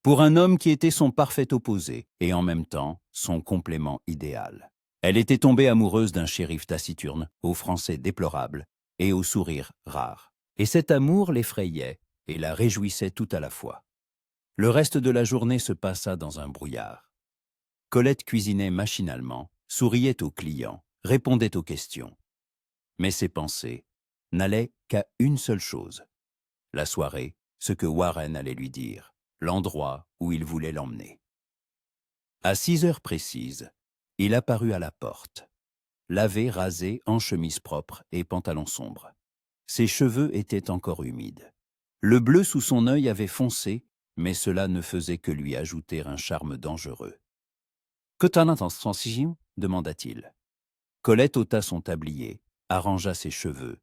Pour un homme qui était son parfait opposé et en même temps son complément idéal. Elle était tombée amoureuse d'un shérif taciturne, aux français déplorables et au sourire rare. Et cet amour l'effrayait et la réjouissait tout à la fois. Le reste de la journée se passa dans un brouillard. Colette cuisinait machinalement, souriait aux clients, répondait aux questions. Mais ses pensées n'allaient qu'à une seule chose. La soirée ce que Warren allait lui dire, l'endroit où il voulait l'emmener. À 6 heures précises, il apparut à la porte, lavé, rasé, en chemise propre et pantalon sombre. Ses cheveux étaient encore humides. Le bleu sous son œil avait foncé, mais cela ne faisait que lui ajouter un charme dangereux. « Que t'en as, demanda-t-il. Colette ôta son tablier, arrangea ses cheveux,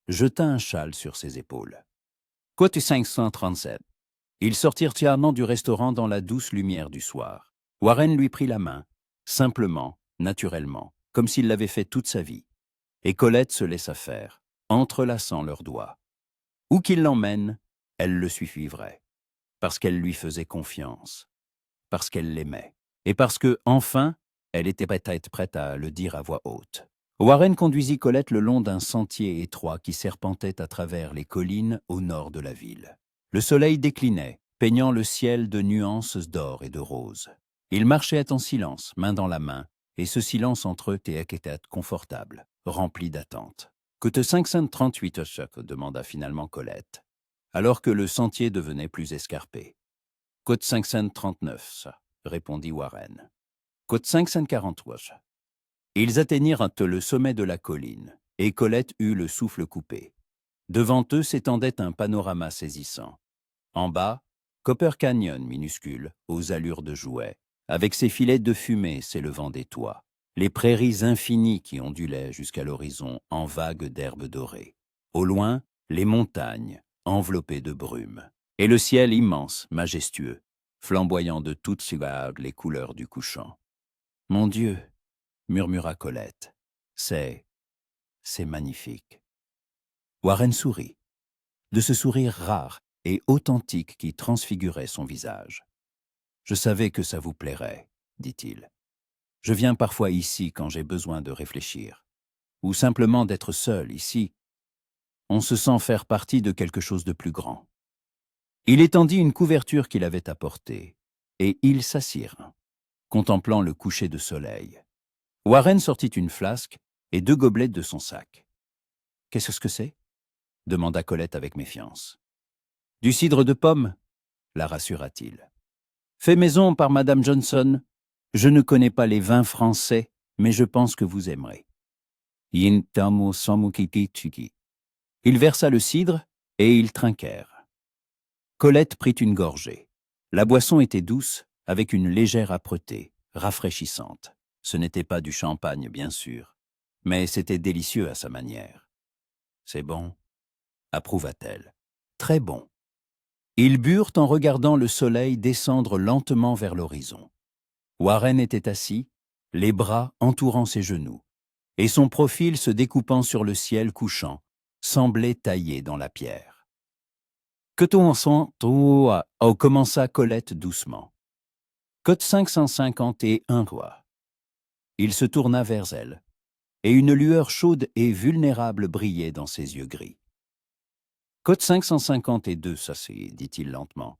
jeta un châle sur ses épaules. « Côté 537. » Ils sortirent tièrement du restaurant dans la douce lumière du soir. Warren lui prit la main, simplement, naturellement, comme s'il l'avait fait toute sa vie. Et Colette se laissa faire, entrelaçant leurs doigts. Où qu'il l'emmène, elle le suivrait, parce qu'elle lui faisait confiance, parce qu'elle l'aimait, et parce que, enfin, elle était peut-être prête à le dire à voix haute. Warren conduisit Colette le long d'un sentier étroit qui serpentait à travers les collines au nord de la ville. Le soleil déclinait, peignant le ciel de nuances d'or et de rose. Ils marchaient en silence, main dans la main, et ce silence entre eux était confortable, rempli d'attente. « Côte 538, demanda finalement Colette, alors que le sentier devenait plus escarpé. « Côte 539, répondit Warren. « Côte 548. » Ils atteignirent le sommet de la colline, et Colette eut le souffle coupé. Devant eux s'étendait un panorama saisissant. En bas, Copper Canyon minuscule, aux allures de jouet, avec ses filets de fumée s'élevant des toits, les prairies infinies qui ondulaient jusqu'à l'horizon en vagues d'herbes dorées. Au loin, les montagnes, enveloppées de brume, et le ciel immense, majestueux, flamboyant de toutes les couleurs du couchant. « Mon Dieu !» murmura Colette. « C'est magnifique. » Warren sourit, de ce sourire rare et authentique qui transfigurait son visage. « Je savais que ça vous plairait, » dit-il. « Je viens parfois ici quand j'ai besoin de réfléchir, ou simplement d'être seul ici. On se sent faire partie de quelque chose de plus grand. » Il étendit une couverture qu'il avait apportée, et ils s'assirent, contemplant le coucher de soleil. Warren sortit une flasque et 2 gobelets de son sac. « Qu'est-ce que c'est ?» demanda Colette avec méfiance. « Du cidre de pomme, » la rassura-t-il. « Fait maison par Madame Johnson. Je ne connais pas les vins français, mais je pense que vous aimerez. » Il versa le cidre et ils trinquèrent. Colette prit une gorgée. La boisson était douce, avec une légère âpreté, rafraîchissante. Ce n'était pas du champagne, bien sûr, mais c'était délicieux à sa manière. « C'est bon, » approuva-t-elle. « Très bon. » Ils burent en regardant le soleil descendre lentement vers l'horizon. Warren était assis, les bras entourant ses genoux, et son profil se découpant sur le ciel couchant, semblait taillé dans la pierre. « Que ton sang, commença Colette doucement. « Côte 551, roi. » Il se tourna vers elle, et une lueur chaude et vulnérable brillait dans ses yeux gris. « Côte 552, ça c'est, dit-il lentement,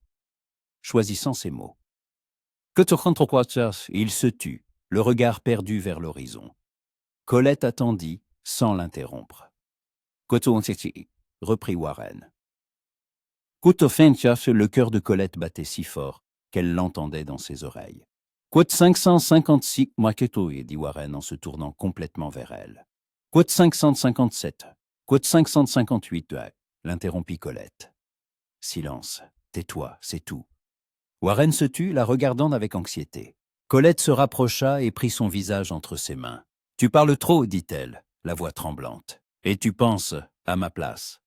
choisissant ses mots. « Côte 33, il se tut, le regard perdu vers l'horizon. Colette attendit, sans l'interrompre. « Côte 1, reprit Warren. « Côte 20, le cœur de Colette battait si fort qu'elle l'entendait dans ses oreilles. « Côte 556, Maketo, dit Warren en se tournant complètement vers elle. « Côte 557, Côte 558, l'interrompit Colette. « Silence, tais-toi, c'est tout. » Warren se tut, la regardant avec anxiété. Colette se rapprocha et prit son visage entre ses mains. « Tu parles trop, dit-elle, la voix tremblante. Et tu penses à ma place.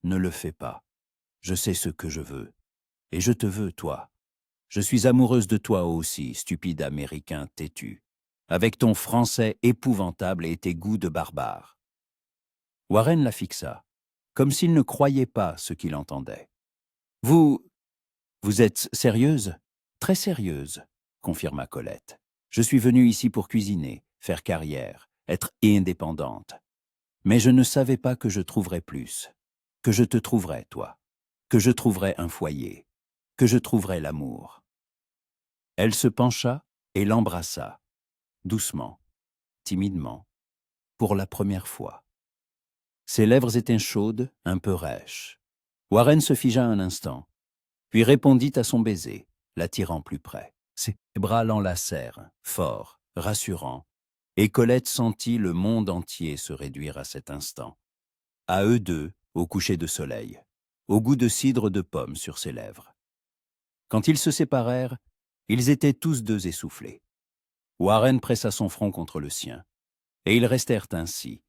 Ne le fais pas. Je sais ce que je veux. Et je te veux, toi. Je suis amoureuse de toi aussi, stupide Américain têtu, avec ton français épouvantable et tes goûts de barbare. » Warren la fixa, comme s'il ne croyait pas ce qu'il entendait. « Vous êtes sérieuse ? Très sérieuse, » confirma Colette. « Je suis venue ici pour cuisiner, faire carrière, être indépendante. Mais je ne savais pas que je trouverais plus, que je te trouverais, toi, que je trouverais un foyer, que je trouverais l'amour. » Elle se pencha et l'embrassa, doucement, timidement, pour la première fois. Ses lèvres étaient chaudes, un peu rêches. Warren se figea un instant, puis répondit à son baiser, l'attirant plus près. Ses bras l'enlacèrent, forts, rassurants, et Colette sentit le monde entier se réduire à cet instant. À eux deux, au coucher de soleil, au goût de cidre de pomme sur ses lèvres. Quand ils se séparèrent, ils étaient tous deux essoufflés. Warren pressa son front contre le sien, et ils restèrent ainsi,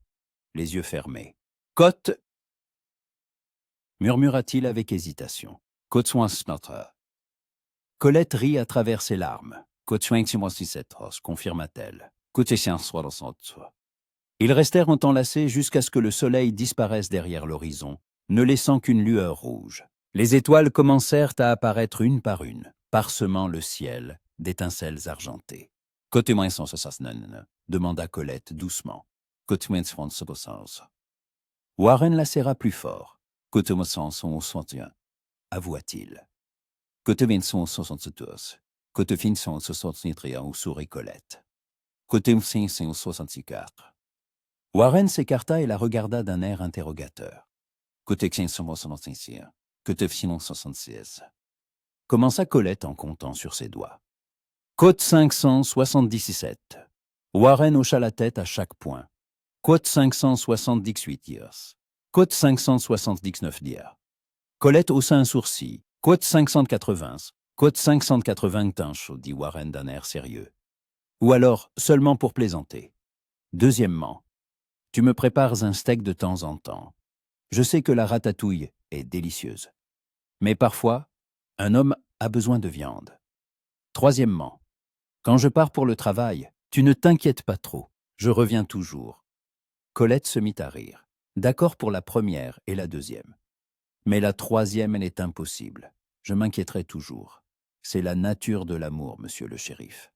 les yeux fermés. « Cotte !» murmura-t-il avec hésitation. « Cotte-soin-snotre. » Colette rit à travers ses larmes. « Cotte-soin-simoisisetros » confirma-t-elle. « Cotte-soin-soin-soin. » Ils restèrent entrelacés jusqu'à ce que le soleil disparaisse derrière l'horizon, ne laissant qu'une lueur rouge. Les étoiles commencèrent à apparaître une par une, parsemant le ciel d'étincelles argentées. « Côté-moi sans demanda Colette doucement. « Côté-moi sans Warren la serra plus fort. « Côté-moi sans avoua-t-il. « Côté-moi sans Côté-fin sans ou sourit Colette. « Côté-moi sans Warren s'écarta et la regarda d'un air interrogateur. « Côté 566, côté 566. » Commença Colette en comptant sur ses doigts. Côte 577. Warren hocha la tête à chaque point. Côte 578 years. Côte 579 years. Colette haussa un sourcil. Côte 580. Côte 580, dit Warren d'un air sérieux. Ou alors, seulement pour plaisanter. Deuxièmement, tu me prépares un steak de temps en temps. Je sais que la ratatouille est délicieuse. Mais parfois, un homme a besoin de viande. Troisièmement, quand je pars pour le travail, tu ne t'inquiètes pas trop. Je reviens toujours. Colette se mit à rire. D'accord pour la première et la deuxième. Mais la troisième, elle est impossible. Je m'inquiéterai toujours. C'est la nature de l'amour, monsieur le shérif.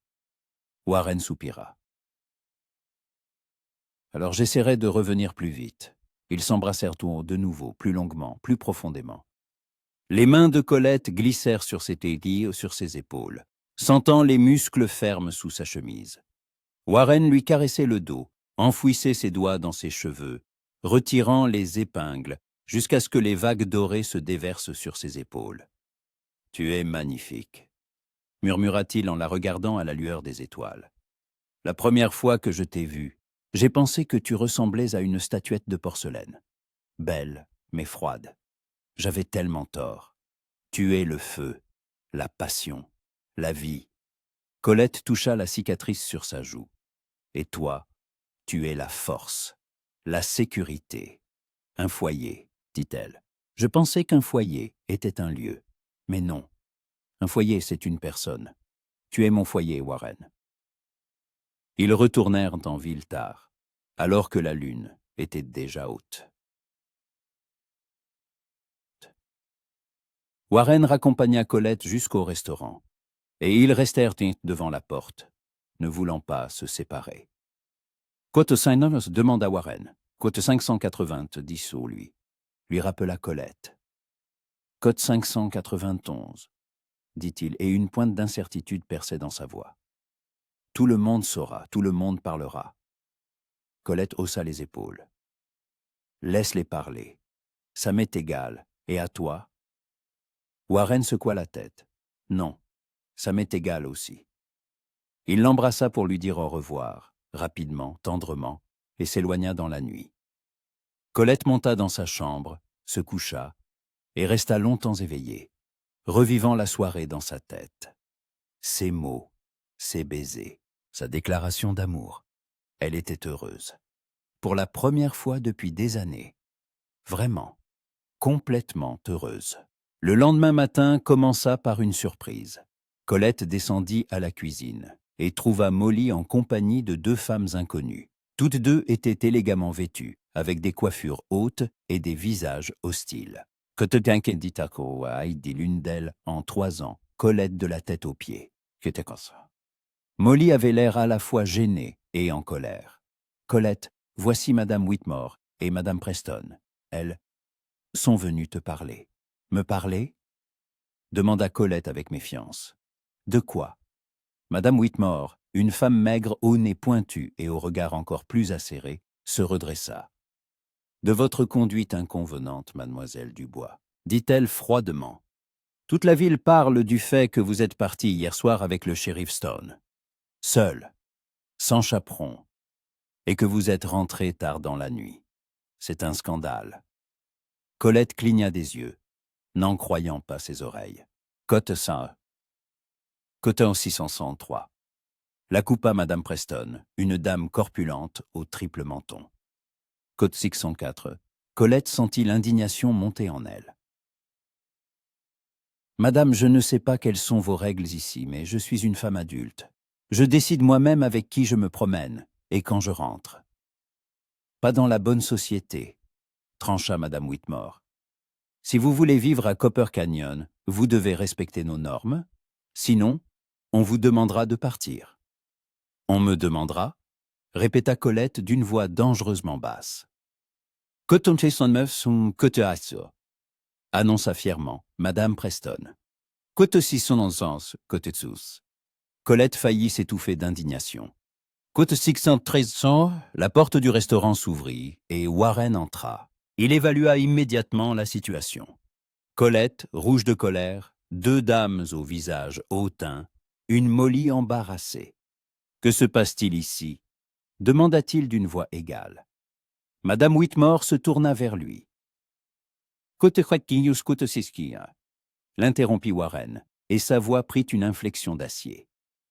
Warren soupira. Alors j'essaierai de revenir plus vite. Ils s'embrassèrent de nouveau, plus longuement, plus profondément. Les mains de Colette glissèrent sur ses aiguilles, sur ses épaules, sentant les muscles fermes sous sa chemise. Warren lui caressait le dos, enfouissait ses doigts dans ses cheveux, retirant les épingles jusqu'à ce que les vagues dorées se déversent sur ses épaules. « Tu es magnifique », murmura-t-il en la regardant à la lueur des étoiles. « La première fois que je t'ai vue, j'ai pensé que tu ressemblais à une statuette de porcelaine. Belle, mais froide. J'avais tellement tort. Tu es le feu, la passion, la vie. » Colette toucha la cicatrice sur sa joue. « Et toi, tu es la force, la sécurité. Un foyer, dit-elle. Je pensais qu'un foyer était un lieu. Mais non. Un foyer, c'est une personne. Tu es mon foyer, Warren. » Ils retournèrent en ville tard, alors que la lune était déjà haute. Warren raccompagna Colette jusqu'au restaurant, et ils restèrent devant la porte, ne voulant pas se séparer. « Côte 5 demanda Warren. « Côte 580, dit lui rappela Colette. « Côte 591, dit-il, et une pointe d'incertitude perçait dans sa voix. « Tout le monde saura, tout le monde parlera. » Colette haussa les épaules. « Laisse-les parler. Ça m'est égal. Et à toi ?» Warren secoua la tête. « Non, ça m'est égal aussi. » Il l'embrassa pour lui dire au revoir, rapidement, tendrement, et s'éloigna dans la nuit. Colette monta dans sa chambre, se coucha, et resta longtemps éveillée, revivant la soirée dans sa tête. Ses mots, ses baisers, sa déclaration d'amour. Elle était heureuse. Pour la première fois depuis des années. Vraiment, complètement heureuse. Le lendemain matin commença par une surprise. Colette descendit à la cuisine et trouva Molly en compagnie de deux femmes inconnues. Toutes deux étaient élégamment vêtues, avec des coiffures hautes et des visages hostiles. « Que te t'inquiète, dit l'une d'elles en 3 ans, Colette de la tête aux pieds. Qu'était comme ça. Molly avait l'air à la fois gênée et en colère. « Colette, voici Madame Whitmore et Madame Preston. Elles sont venues te parler. »« Me parler ?» demanda Colette avec méfiance. « De quoi ?» Madame Whitmore, une femme maigre au nez pointu et au regard encore plus acéré, se redressa. « De votre conduite inconvenante, mademoiselle Dubois, dit-elle froidement. Toute la ville parle du fait que vous êtes parti hier soir avec le shérif Stone, seul, sans chaperon, et que vous êtes rentré tard dans la nuit. C'est un scandale. » Colette cligna des yeux, n'en croyant pas ses oreilles. Cote 100. Coton 663. La coupa Madame Preston, une dame corpulente au triple menton. Côte 604. Colette sentit l'indignation monter en elle. Madame, je ne sais pas quelles sont vos règles ici, mais je suis une femme adulte. Je décide moi-même avec qui je me promène et quand je rentre. Pas dans la bonne société, trancha Madame Whitmore. Si vous voulez vivre à Copper Canyon, vous devez respecter nos normes. Sinon, on vous demandera de partir. On me demandera, répéta Colette d'une voix dangereusement basse. Coton 609 son côté annonça fièrement Madame Preston. Côte 611 côté sous. Colette faillit s'étouffer d'indignation. Côte 613, la porte du restaurant s'ouvrit et Warren entra. Il évalua immédiatement la situation. Colette, rouge de colère, deux dames au visage hautain, une Molly embarrassée. « Que se passe-t-il ici » demanda-t-il d'une voix égale. Madame Whitmore se tourna vers lui. « Côte Quaquinius côte Siskia » l'interrompit Warren, et sa voix prit une inflexion d'acier.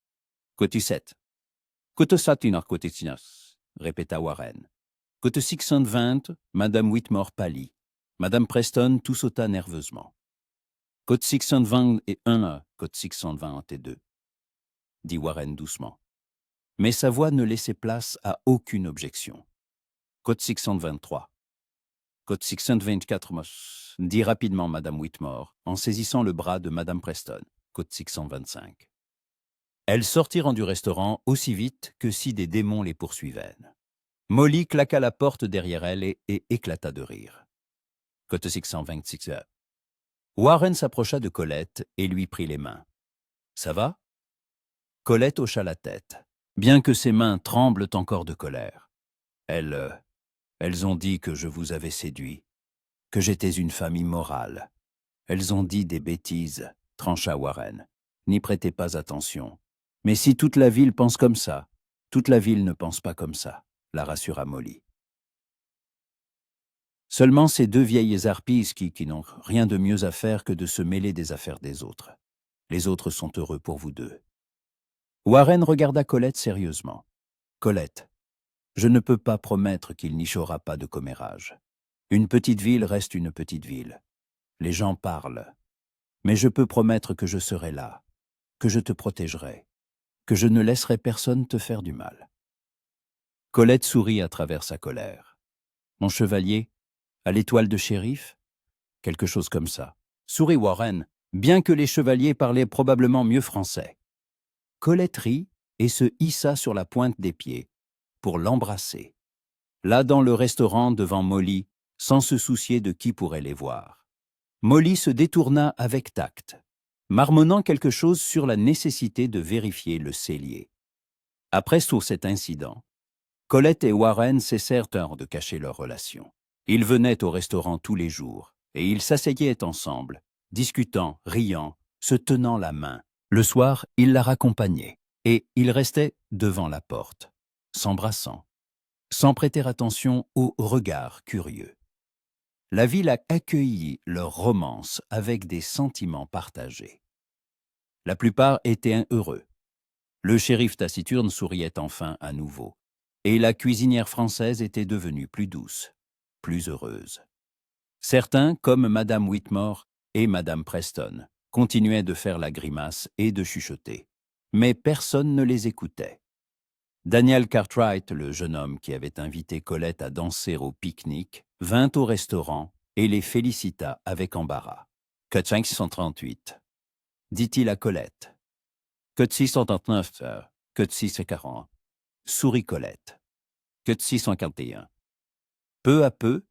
« Côte 7. Côte Satinar côte Tinas » répéta Warren. Côte 620, Madame Whitmore pâlit. Madame Preston tout sauta nerveusement. Côte 621, côte 622, dit Warren doucement. Mais sa voix ne laissait place à aucune objection. Côte 623. Côte 624, dit rapidement Madame Whitmore, en saisissant le bras de Madame Preston. Côte 625. Elles sortirent du restaurant aussi vite que si des démons les poursuivaient. Molly claqua la porte derrière elle et éclata de rire. Côte 626. Warren s'approcha de Colette et lui prit les mains. « Ça va ?» Colette hocha la tête, bien que ses mains tremblent encore de colère. Elles ont dit que je vous avais séduit, que j'étais une femme immorale. Elles ont dit des bêtises, trancha Warren. N'y prêtez pas attention. Mais si toute la ville pense comme ça, toute la ville ne pense pas comme ça, la rassura Molly. Seulement ces deux vieilles harpies qui n'ont rien de mieux à faire que de se mêler des affaires des autres. Les autres sont heureux pour vous deux. Warren regarda Colette sérieusement. « Colette, je ne peux pas promettre qu'il n'y aura pas de commérage. Une petite ville reste une petite ville. Les gens parlent. Mais je peux promettre que je serai là, que je te protégerai, que je ne laisserai personne te faire du mal. » Colette sourit à travers sa colère. « Mon chevalier, à l'étoile de shérif ?» Quelque chose comme ça. Sourit Warren, bien que les chevaliers parlaient probablement mieux français. Colette rit et se hissa sur la pointe des pieds pour l'embrasser. Là dans le restaurant devant Molly, sans se soucier de qui pourrait les voir. Molly se détourna avec tact, marmonnant quelque chose sur la nécessité de vérifier le cellier. Après tout cet incident, Colette et Warren cessèrent de cacher leur relation. Ils venaient au restaurant tous les jours, et ils s'asseyaient ensemble, discutant, riant, se tenant la main. Le soir, ils la raccompagnaient, et ils restaient devant la porte, s'embrassant, sans prêter attention aux regards curieux. La ville a accueilli leur romance avec des sentiments partagés. La plupart étaient heureux. Le shérif taciturne souriait enfin à nouveau, et la cuisinière française était devenue plus douce, plus heureuse. Certains, comme Madame Whitmore et Madame Preston, continuaient de faire la grimace et de chuchoter, mais personne ne les écoutait. Daniel Cartwright, le jeune homme qui avait invité Colette à danser au pique-nique, vint au restaurant et les félicita avec embarras. « Code 538 » dit-il à Colette. « Code 639, Code 640 » sourit Colette. « Code 651 » Peu à peu,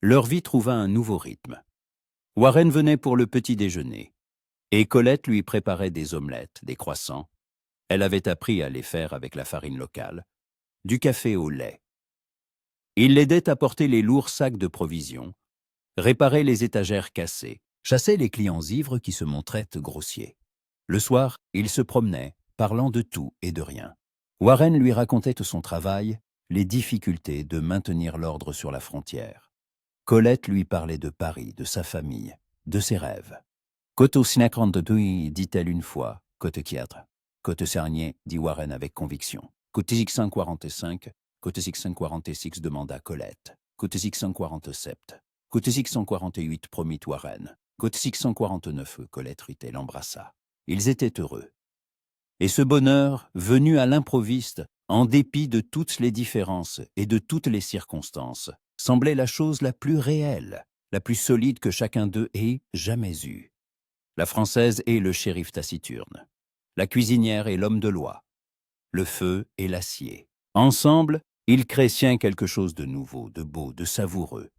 leur vie trouva un nouveau rythme. Warren venait pour le petit déjeuner, et Colette lui préparait des omelettes, des croissants. Elle avait appris à les faire avec la farine locale, du café au lait. Il l'aidait à porter les lourds sacs de provisions, réparer les étagères cassées, chassait les clients ivres qui se montraient grossiers. Le soir, il se promenait, parlant de tout et de rien. Warren lui racontait son travail, les difficultés de maintenir l'ordre sur la frontière. Colette lui parlait de Paris, de sa famille, de ses rêves. Côte de dit-elle une fois, côte Kiatre. Côte Cernier, dit Warren avec conviction. Côte 645, côte 646 demanda Colette. Côte 647, côte 648 promit Warren. Côte 649, Colette rit et l'embrassa. Ils étaient heureux. Et ce bonheur, venu à l'improviste, en dépit de toutes les différences et de toutes les circonstances, semblait la chose la plus réelle, la plus solide que chacun d'eux ait jamais eue. La Française et le shérif taciturne, la cuisinière et l'homme de loi, le feu et l'acier. Ensemble, ils créent quelque chose de nouveau, de beau, de savoureux,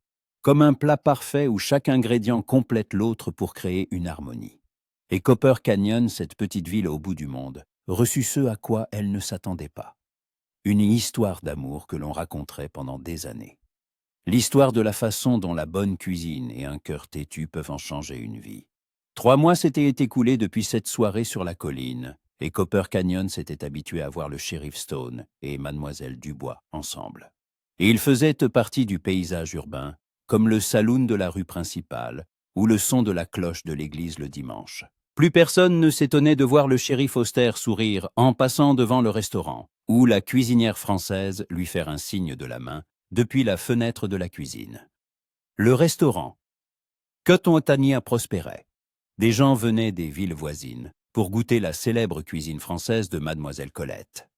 comme un plat parfait où chaque ingrédient complète l'autre pour créer une harmonie. Et Copper Canyon, cette petite ville au bout du monde, reçut ce à quoi elle ne s'attendait pas. Une histoire d'amour que l'on raconterait pendant des années. L'histoire de la façon dont la bonne cuisine et un cœur têtu peuvent en changer une vie. 3 mois s'étaient écoulés depuis cette soirée sur la colline, et Copper Canyon s'était habitué à voir le shérif Stone et Mademoiselle Dubois ensemble. Et ils faisaient partie du paysage urbain, comme le saloon de la rue principale, ou le son de la cloche de l'église le dimanche. Plus personne ne s'étonnait de voir le shérif austère sourire en passant devant le restaurant, ou la cuisinière française lui faire un signe de la main depuis la fenêtre de la cuisine. Le restaurant. Coton-Otania prospérait. Des gens venaient des villes voisines pour goûter la célèbre cuisine française de Mademoiselle Colette.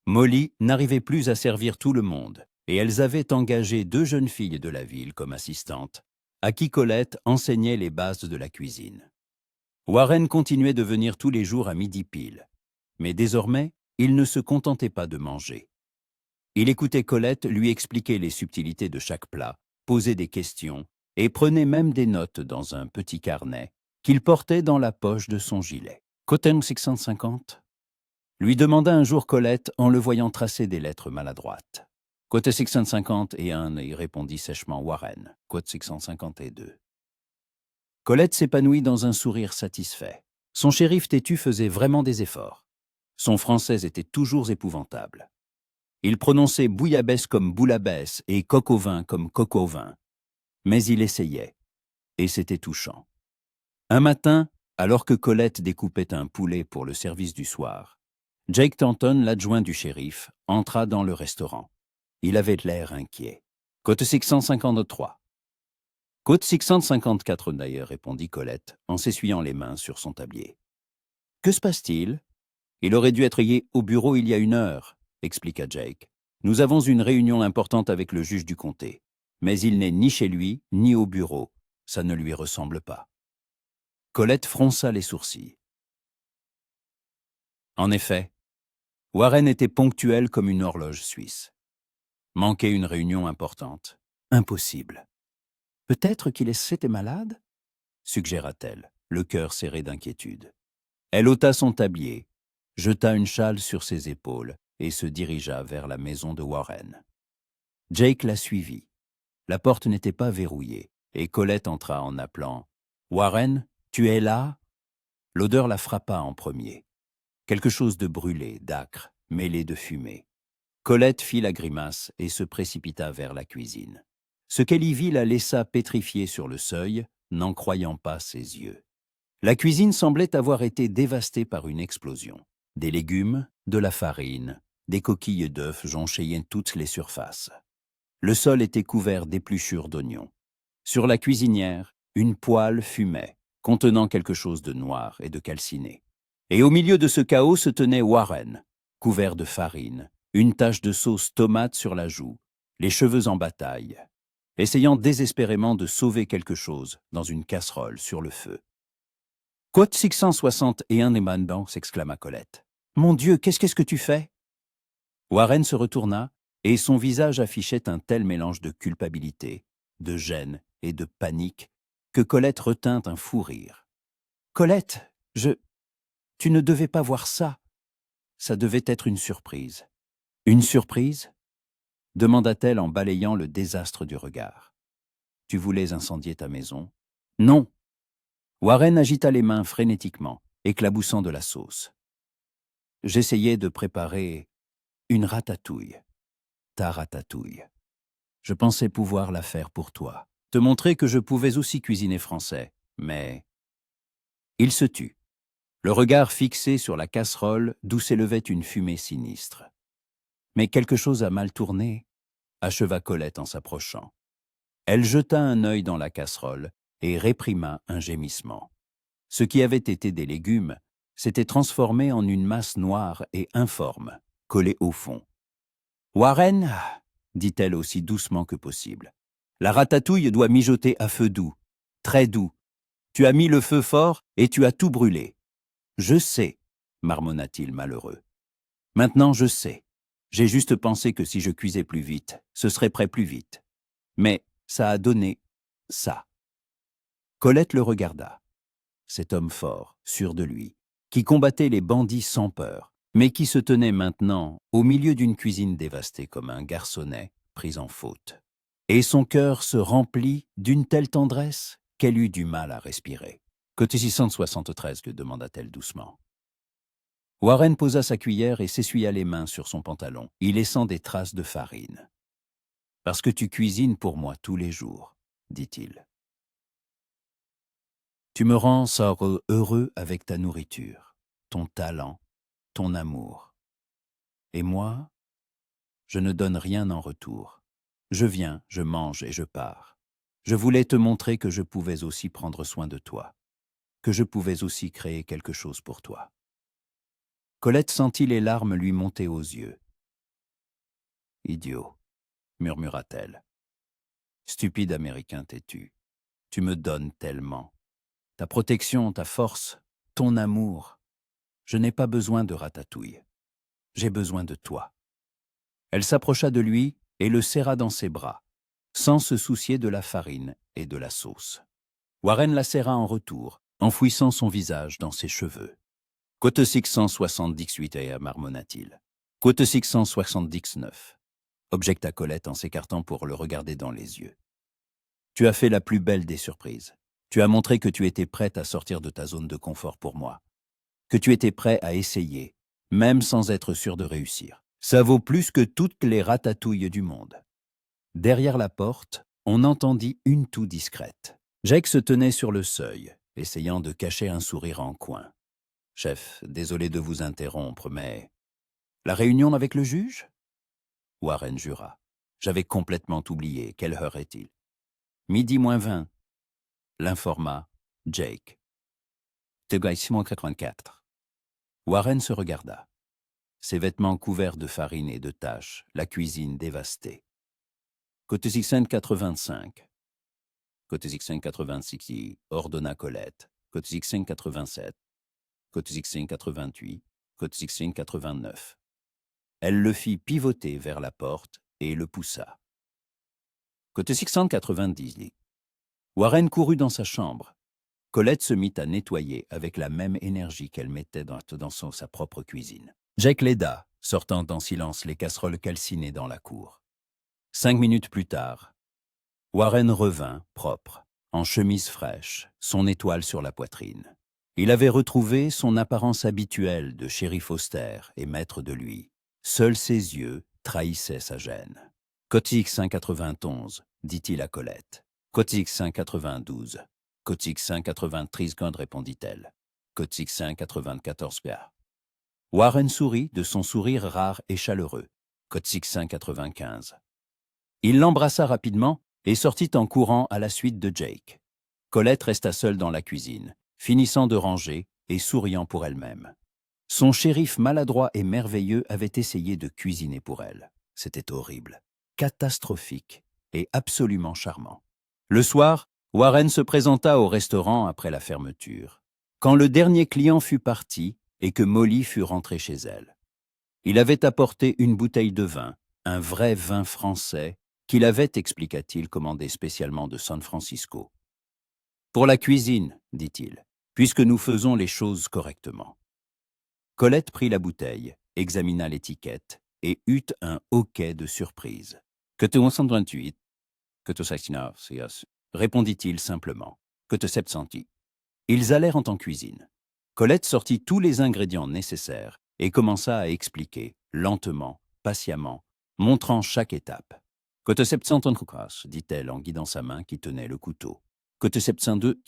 Molly n'arrivait plus à servir tout le monde, et elles avaient engagé 2 jeunes filles de la ville comme assistantes, à qui Colette enseignait les bases de la cuisine. Warren continuait de venir tous les jours à midi pile, mais désormais, il ne se contentait pas de manger. Il écoutait Colette lui expliquer les subtilités de chaque plat, posait des questions et prenait même des notes dans un petit carnet qu'il portait dans la poche de son gilet. « Coton 650 » lui demanda un jour Colette en le voyant tracer des lettres maladroites. « Côte 650 et un » y répondit sèchement Warren. « Côte 652 » Colette s'épanouit dans un sourire satisfait. Son shérif têtu faisait vraiment des efforts. Son français était toujours épouvantable. Il prononçait bouillabaisse comme boulabesse et coq au vin comme coq au vin. Mais il essayait, et c'était touchant. Un matin, alors que Colette découpait un poulet pour le service du soir, Jake Thornton, l'adjoint du shérif, entra dans le restaurant. Il avait l'air inquiet. « Côte 653. »« Côte 654 d'ailleurs, » répondit Colette, en s'essuyant les mains sur son tablier. « Que se passe-t-il ? » « Il aurait dû être au bureau il y a 1 heure, » expliqua Jake. « Nous avons une réunion importante avec le juge du comté, mais il n'est ni chez lui, ni au bureau. Ça ne lui ressemble pas. » Colette fronça les sourcils. En effet, Warren était ponctuel comme une horloge suisse. Manquer une réunion importante. Impossible. « Peut-être qu'il s'était malade ?» suggéra-t-elle, le cœur serré d'inquiétude. Elle ôta son tablier, jeta une châle sur ses épaules et se dirigea vers la maison de Warren. Jake la suivit. La porte n'était pas verrouillée et Colette entra en appelant « Warren, tu es là ?» L'odeur la frappa en premier. Quelque chose de brûlé, d'âcre, mêlé de fumée. Colette fit la grimace et se précipita vers la cuisine. Ce qu'elle y vit la laissa pétrifiée sur le seuil, n'en croyant pas ses yeux. La cuisine semblait avoir été dévastée par une explosion. Des légumes, de la farine, des coquilles d'œufs jonchaient toutes les surfaces. Le sol était couvert d'épluchures d'oignons. Sur la cuisinière, une poêle fumait, contenant quelque chose de noir et de calciné. Et au milieu de ce chaos se tenait Warren, couvert de farine, une tache de sauce tomate sur la joue, les cheveux en bataille, essayant désespérément de sauver quelque chose dans une casserole sur le feu. « Côte 661 et maintenant » s'exclama Colette. « Mon Dieu, qu'est-ce que tu fais ?» Warren se retourna, et son visage affichait un tel mélange de culpabilité, de gêne et de panique que Colette retint un fou rire. « Colette, tu ne devais pas voir ça. Ça devait être une surprise. »« Une surprise ?» demanda-t-elle en balayant le désastre du regard. « Tu voulais incendier ta maison ?»« Non. Warren agita les mains frénétiquement, éclaboussant de la sauce. J'essayais de préparer une ratatouille, ta ratatouille. Je pensais pouvoir la faire pour toi, te montrer que je pouvais aussi cuisiner français, mais... Il se tut, le regard fixé sur la casserole d'où s'élevait une fumée sinistre. Mais quelque chose a mal tourné, acheva Colette en s'approchant. Elle jeta un œil dans la casserole et réprima un gémissement. Ce qui avait été des légumes s'était transformé en une masse noire et informe, collée au fond. « Warren, dit-elle aussi doucement que possible, la ratatouille doit mijoter à feu doux, très doux. Tu as mis le feu fort et tu as tout brûlé. Je sais, marmonna-t-il malheureux. Maintenant je sais. J'ai juste pensé que si je cuisais plus vite, ce serait prêt plus vite. Mais ça a donné ça. » Colette le regarda. Cet homme fort, sûr de lui, qui combattait les bandits sans peur, mais qui se tenait maintenant au milieu d'une cuisine dévastée comme un garçonnet pris en faute. Et son cœur se remplit d'une telle tendresse qu'elle eut du mal à respirer. « Côté 673 » lui demanda-t-elle doucement. Warren posa sa cuillère et s'essuya les mains sur son pantalon, y laissant des traces de farine. « Parce que tu cuisines pour moi tous les jours, » dit-il. « Tu me rends heureux avec ta nourriture, ton talent, ton amour. Et moi, je ne donne rien en retour. Je viens, je mange et je pars. Je voulais te montrer que je pouvais aussi prendre soin de toi, que je pouvais aussi créer quelque chose pour toi. » Colette sentit les larmes lui monter aux yeux. « Idiot, » murmura-t-elle. « Stupide Américain têtu, tu me donnes tellement. Ta protection, ta force, ton amour. Je n'ai pas besoin de ratatouille. J'ai besoin de toi. » Elle s'approcha de lui et le serra dans ses bras, sans se soucier de la farine et de la sauce. Warren la serra en retour, enfouissant son visage dans ses cheveux. « Côte 678, marmonna-t-il. « Côte 679, objecta Colette en s'écartant pour le regarder dans les yeux. « Tu as fait la plus belle des surprises. Tu as montré que tu étais prête à sortir de ta zone de confort pour moi, que tu étais prêt à essayer, même sans être sûr de réussir. Ça vaut plus que toutes les ratatouilles du monde. » Derrière la porte, on entendit une toux discrète. Jake se tenait sur le seuil, essayant de cacher un sourire en coin. « Chef, désolé de vous interrompre, mais... » « La réunion avec le juge ?» Warren jura. « J'avais complètement oublié. Quelle heure est-il ?»« 12h moins 20. » l'informa Jake. « 2h84. » Warren se regarda. Ses vêtements couverts de farine et de taches, la cuisine dévastée. « Côté 685. »« Côté 686, » ordonna Colette. « Côté 687. »« Côté 688. »« Côté 689. » Elle le fit pivoter vers la porte et le poussa. « Côté 690. » Warren courut dans sa chambre. Colette se mit à nettoyer avec la même énergie qu'elle mettait dans sa propre cuisine. Jake l'aida, sortant en silence les casseroles calcinées dans la cour. 5 minutes plus tard, Warren revint, propre, en chemise fraîche, son étoile sur la poitrine. Il avait retrouvé son apparence habituelle de shérif austère et maître de lui. Seuls ses yeux trahissaient sa gêne. « Cotique 591, » dit-il à Colette. « Cotique 592. »« Cotique 593, » répondit-elle. « Cotique 594, » Warren sourit de son sourire rare et chaleureux. « Cotique 595. » Il l'embrassa rapidement et sortit en courant à la suite de Jake. Colette resta seule dans la cuisine, finissant de ranger et souriant pour elle-même. Son shérif maladroit et merveilleux avait essayé de cuisiner pour elle. C'était horrible, catastrophique et absolument charmant. Le soir, Warren se présenta au restaurant après la fermeture. Quand le dernier client fut parti et que Molly fut rentrée chez elle, il avait apporté une bouteille de vin, un vrai vin français, qu'il avait, expliqua-t-il, commandé spécialement de San Francisco. « Pour la cuisine, dit-il, puisque nous faisons les choses correctement. » Colette prit la bouteille, examina l'étiquette et eut un hoquet de surprise. « Que te 128, que te 69, répondit-il simplement. « Que te 70. » Ils allèrent en cuisine. Colette sortit tous les ingrédients nécessaires et commença à expliquer, lentement, patiemment, montrant chaque étape. Côte 700, dit-elle en guidant sa main qui tenait le couteau. Côte 702.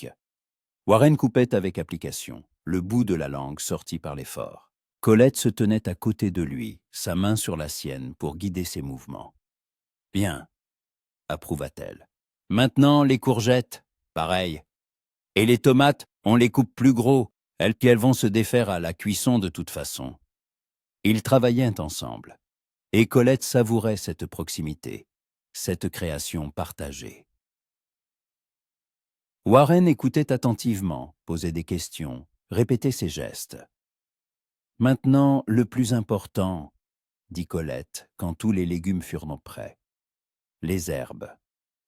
Warren coupait avec application, le bout de la langue sorti par l'effort. Colette se tenait à côté de lui, sa main sur la sienne pour guider ses mouvements. Bien, approuva-t-elle. Maintenant, les courgettes, pareil. Et les tomates, on les coupe plus gros, elles vont se défaire à la cuisson de toute façon. Ils travaillaient ensemble, et Colette savourait cette proximité, cette création partagée. Warren écoutait attentivement, posait des questions, répétait ses gestes. « Maintenant, le plus important, » dit Colette, quand tous les légumes furent prêts. « Les herbes,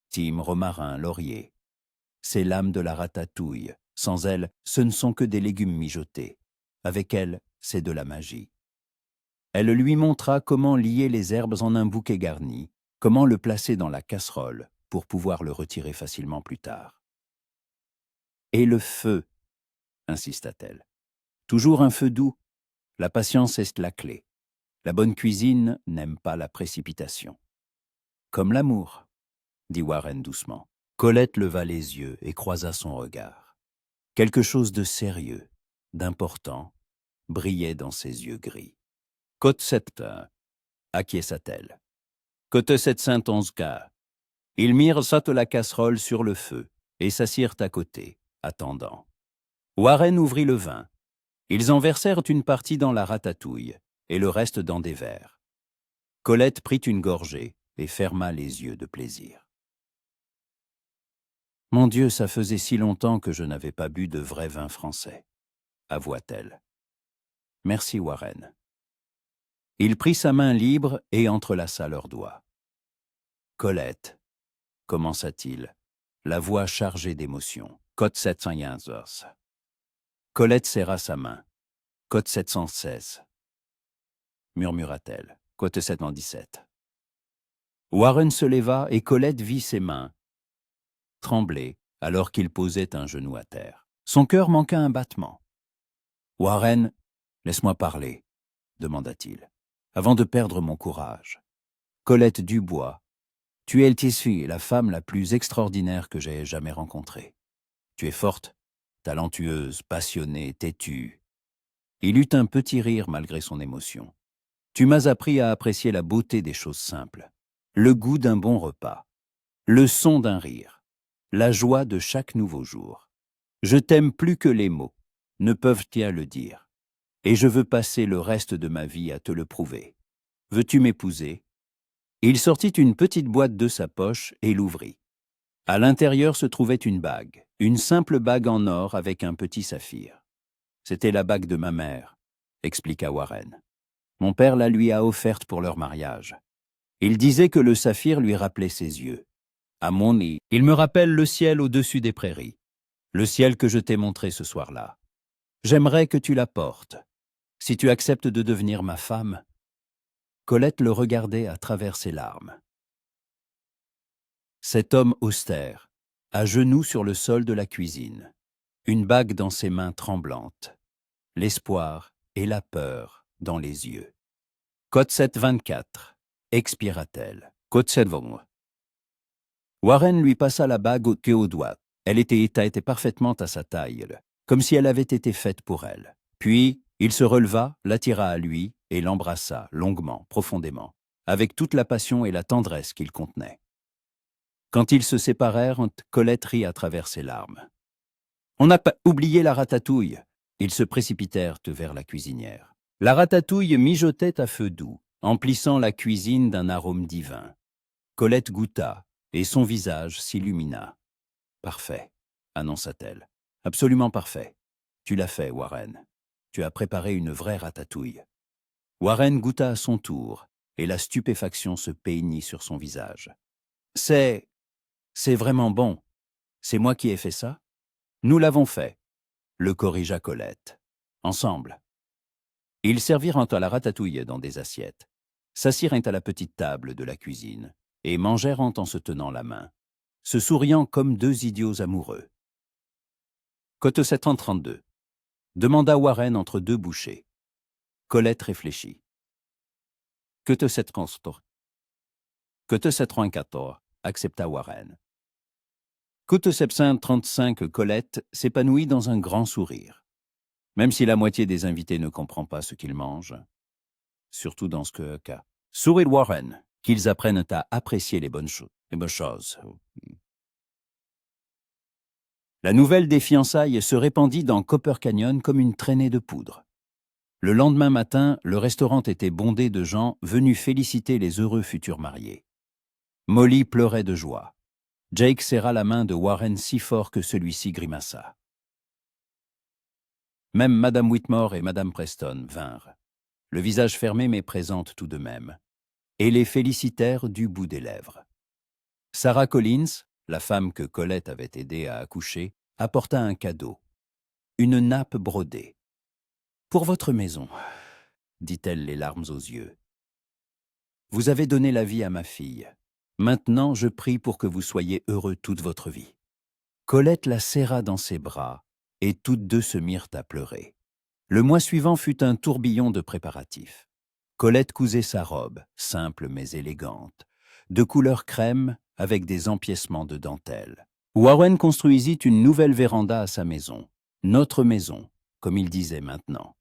thym, romarin, laurier. C'est l'âme de la ratatouille. Sans elle, ce ne sont que des légumes mijotés. Avec elle, c'est de la magie. » Elle lui montra comment lier les herbes en un bouquet garni, comment le placer dans la casserole pour pouvoir le retirer facilement plus tard. « Et le feu, » insista-t-elle. « Toujours un feu doux. La patience est la clé. La bonne cuisine n'aime pas la précipitation. »« Comme l'amour, » dit Warren doucement. Colette leva les yeux et croisa son regard. Quelque chose de sérieux, d'important, brillait dans ses yeux gris. « Côte 7, acquiesça-t-elle. « Côte 711 cas. » Ils mirent la casserole sur le feu et s'assirent à côté, attendant. Warren ouvrit le vin. Ils en versèrent une partie dans la ratatouille et le reste dans des verres. Colette prit une gorgée et ferma les yeux de plaisir. « Mon Dieu, ça faisait si longtemps que je n'avais pas bu de vrai vin français, » avoua-t-elle. « Merci, Warren. » Il prit sa main libre et entrelaça leurs doigts. « Colette, » commença-t-il, la voix chargée d'émotion. « Côte 715. » Colette serra sa main. « Côte 716. » murmura-t-elle. « Côte 717. » Warren se leva et Colette vit ses mains trembler alors qu'il posait un genou à terre. Son cœur manqua un battement. « Warren, laisse-moi parler, » demanda-t-il, avant de perdre mon courage. « Colette Dubois, tu es la femme la plus extraordinaire que j'aie jamais rencontrée. Tu es forte, talentueuse, passionnée, têtue. » Il eut un petit rire malgré son émotion. « Tu m'as appris à apprécier la beauté des choses simples, le goût d'un bon repas, le son d'un rire, la joie de chaque nouveau jour. Je t'aime plus que les mots ne peuvent t'y le dire, et je veux passer le reste de ma vie à te le prouver. Veux-tu m'épouser ?» Il sortit une petite boîte de sa poche et l'ouvrit. À l'intérieur se trouvait une bague, une simple bague en or avec un petit saphir. « C'était la bague de ma mère, » expliqua Warren. « Mon père la lui a offerte pour leur mariage. Il disait que le saphir lui rappelait ses yeux. À mon nez, il me rappelle le ciel au-dessus des prairies, le ciel que je t'ai montré ce soir-là. J'aimerais que tu la portes. Si tu acceptes de devenir ma femme... » Colette le regardait à travers ses larmes. Cet homme austère, à genoux sur le sol de la cuisine, une bague dans ses mains tremblantes, l'espoir et la peur dans les yeux. « Côte 724, » expira-t-elle. « Côte 720. » Warren lui passa la bague au doigt. Elle était parfaitement à sa taille, comme si elle avait été faite pour elle. Puis, il se releva, l'attira à lui et l'embrassa longuement, profondément, avec toute la passion et la tendresse qu'il contenait. Quand ils se séparèrent, Colette rit à travers ses larmes. « On n'a pas oublié la ratatouille !» Ils se précipitèrent vers la cuisinière. La ratatouille mijotait à feu doux, emplissant la cuisine d'un arôme divin. Colette goûta, et son visage s'illumina. « Parfait, » annonça-t-elle. « Absolument parfait. Tu l'as fait, Warren. Tu as préparé une vraie ratatouille. » Warren goûta à son tour, et la stupéfaction se peignit sur son visage. « C'est vraiment bon. C'est moi qui ai fait ça ? » « Nous l'avons fait, » le corrigea Colette. « Ensemble. » Ils servirent à la ratatouille dans des assiettes, s'assirent à la petite table de la cuisine, et mangèrent en se tenant la main, se souriant comme deux idiots amoureux. Côte 732. Demanda Warren entre deux bouchées. Colette réfléchit. Côte 714. Côte 734. Accepta Warren. Côte 735. Colette s'épanouit dans un grand sourire. Même si la moitié des invités ne comprend pas ce qu'ils mangent, surtout dans ce cas. Sourit Warren, qu'ils apprennent à apprécier les bonnes choses. La nouvelle des fiançailles se répandit dans Copper Canyon comme une traînée de poudre. Le lendemain matin, le restaurant était bondé de gens venus féliciter les heureux futurs mariés. Molly pleurait de joie. Jake serra la main de Warren si fort que celui-ci grimaça. Même Madame Whitmore et Madame Preston vinrent, le visage fermé mais présente tout de même, et les félicitèrent du bout des lèvres. Sarah Collins, la femme que Colette avait aidé à accoucher, apporta un cadeau, une nappe brodée. « Pour votre maison », dit-elle les larmes aux yeux. « Vous avez donné la vie à ma fille. Maintenant, je prie pour que vous soyez heureux toute votre vie. » Colette la serra dans ses bras, et toutes deux se mirent à pleurer. Le mois suivant fut un tourbillon de préparatifs. Colette cousait sa robe, simple mais élégante, de couleur crème avec des empiècements de dentelle. Warren construisit une nouvelle véranda à sa maison, notre maison, comme il disait maintenant.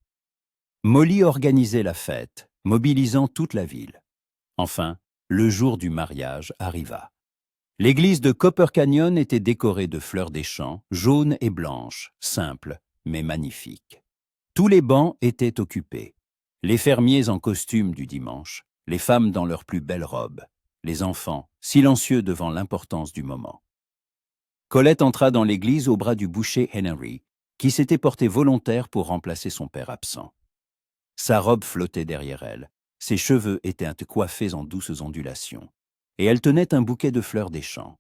Molly organisait la fête, mobilisant toute la ville. Enfin, le jour du mariage arriva. L'église de Copper Canyon était décorée de fleurs des champs, jaunes et blanches, simples mais magnifiques. Tous les bancs étaient occupés. Les fermiers en costume du dimanche, les femmes dans leurs plus belles robes, les enfants, silencieux devant l'importance du moment. Colette entra dans l'église au bras du boucher Henry, qui s'était porté volontaire pour remplacer son père absent. Sa robe flottait derrière elle, ses cheveux étaient coiffés en douces ondulations, et elle tenait un bouquet de fleurs des champs.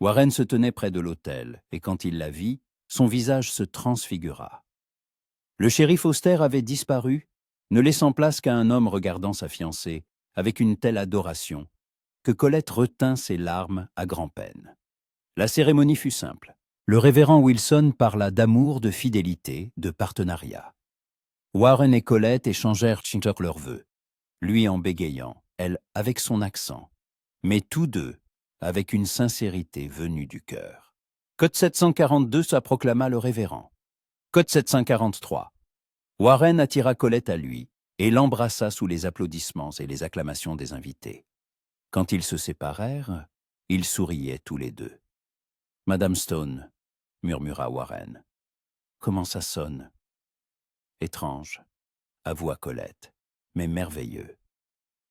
Warren se tenait près de l'autel, et quand il la vit, son visage se transfigura. Le shérif austère avait disparu, ne laissant place qu'à un homme regardant sa fiancée avec une telle adoration que Colette retint ses larmes à grand-peine. La cérémonie fut simple. Le révérend Wilson parla d'amour, de fidélité, de partenariat. Warren et Colette échangèrent leurs vœux, lui en bégayant, elle avec son accent, mais tous deux avec une sincérité venue du cœur. Code 742, ça proclama le révérend. Code 743. Warren attira Colette à lui et l'embrassa sous les applaudissements et les acclamations des invités. Quand ils se séparèrent, ils souriaient tous les deux. « Madame Stone, » murmura Warren. « Comment ça sonne ?»« Étrange, » avoua Colette, « mais merveilleux. »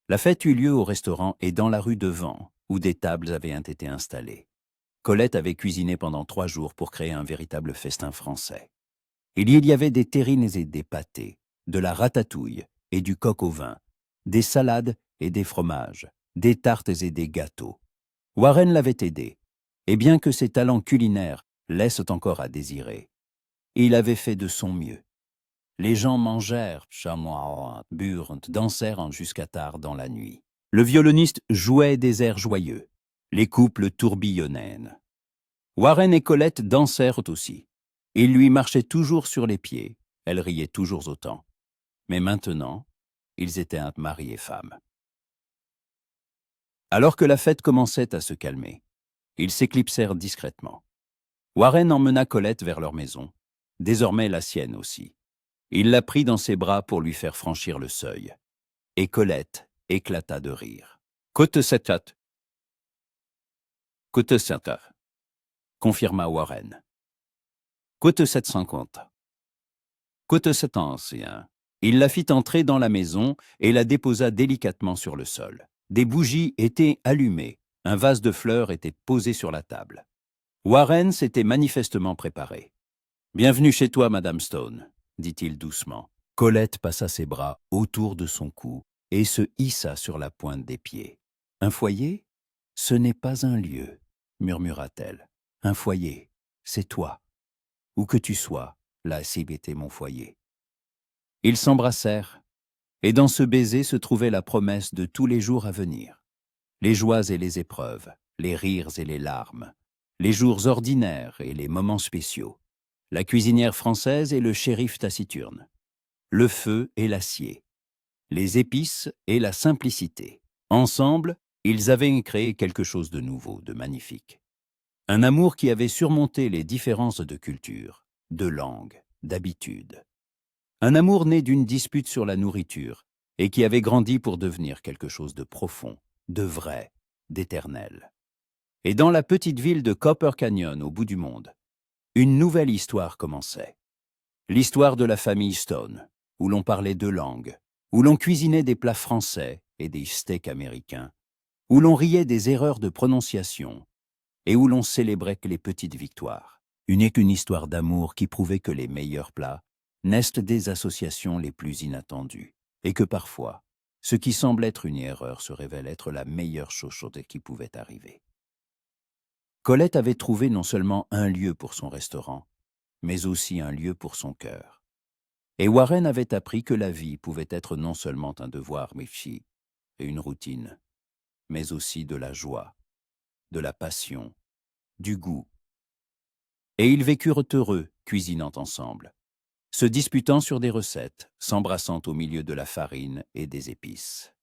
La fête eut lieu au restaurant et dans la rue devant, où des tables avaient été installées. Colette avait cuisiné pendant 3 jours pour créer un véritable festin français. Il y avait des terrines et des pâtés, de la ratatouille et du coq au vin, des salades et des fromages, des tartes et des gâteaux. Warren l'avait aidé, et bien que ses talents culinaires laissent encore à désirer, il avait fait de son mieux. Les gens mangèrent, burent, dansèrent jusqu'à tard dans la nuit. Le violoniste jouait des airs joyeux. Les couples tourbillonnaient. Warren et Colette dansèrent aussi. Il lui marchait toujours sur les pieds, elle riait toujours autant. Mais maintenant, ils étaient un mari et femme. Alors que la fête commençait à se calmer, ils s'éclipsèrent discrètement. Warren emmena Colette vers leur maison, désormais la sienne aussi. Il la prit dans ses bras pour lui faire franchir le seuil. Et Colette éclata de rire. « Côte 7 Côte 7 confirma Warren. « Côte 750. Côte 7 ancien. » Il la fit entrer dans la maison et la déposa délicatement sur le sol. Des bougies étaient allumées, un vase de fleurs était posé sur la table. Warren s'était manifestement préparé. « Bienvenue chez toi, Madame Stone », dit-il doucement. Colette passa ses bras autour de son cou et se hissa sur la pointe des pieds. « Un foyer ? Ce n'est pas un lieu, » murmura-t-elle. « Un foyer, c'est toi. Où que tu sois, là était mon foyer. » Ils s'embrassèrent, et dans ce baiser se trouvait la promesse de tous les jours à venir. Les joies et les épreuves, les rires et les larmes, les jours ordinaires et les moments spéciaux. la cuisinière française et le shérif taciturne, le feu et l'acier, les épices et la simplicité. Ensemble, ils avaient créé quelque chose de nouveau, de magnifique. Un amour qui avait surmonté les différences de culture, de langue, d'habitude. Un amour né d'une dispute sur la nourriture et qui avait grandi pour devenir quelque chose de profond, de vrai, d'éternel. Et dans la petite ville de Copper Canyon, au bout du monde, une nouvelle histoire commençait. L'histoire de la famille Stone, où l'on parlait deux langues, où l'on cuisinait des plats français et des steaks américains, où l'on riait des erreurs de prononciation et où l'on célébrait les petites victoires. Une histoire d'amour qui prouvait que les meilleurs plats naissent des associations les plus inattendues et que parfois, ce qui semble être une erreur se révèle être la meilleure chose qui pouvait arriver. Colette avait trouvé non seulement un lieu pour son restaurant, mais aussi un lieu pour son cœur. Et Warren avait appris que la vie pouvait être non seulement un devoir méfié et une routine, mais aussi de la joie, de la passion, du goût. Et ils vécurent heureux, cuisinant ensemble, se disputant sur des recettes, s'embrassant au milieu de la farine et des épices.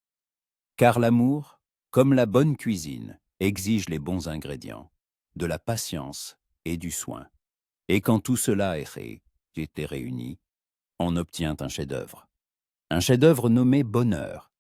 Car l'amour, comme la bonne cuisine, exige les bons ingrédients, de la patience et du soin. Et quand tout cela était réuni, on obtient un chef-d'œuvre. Un chef-d'œuvre nommé bonheur,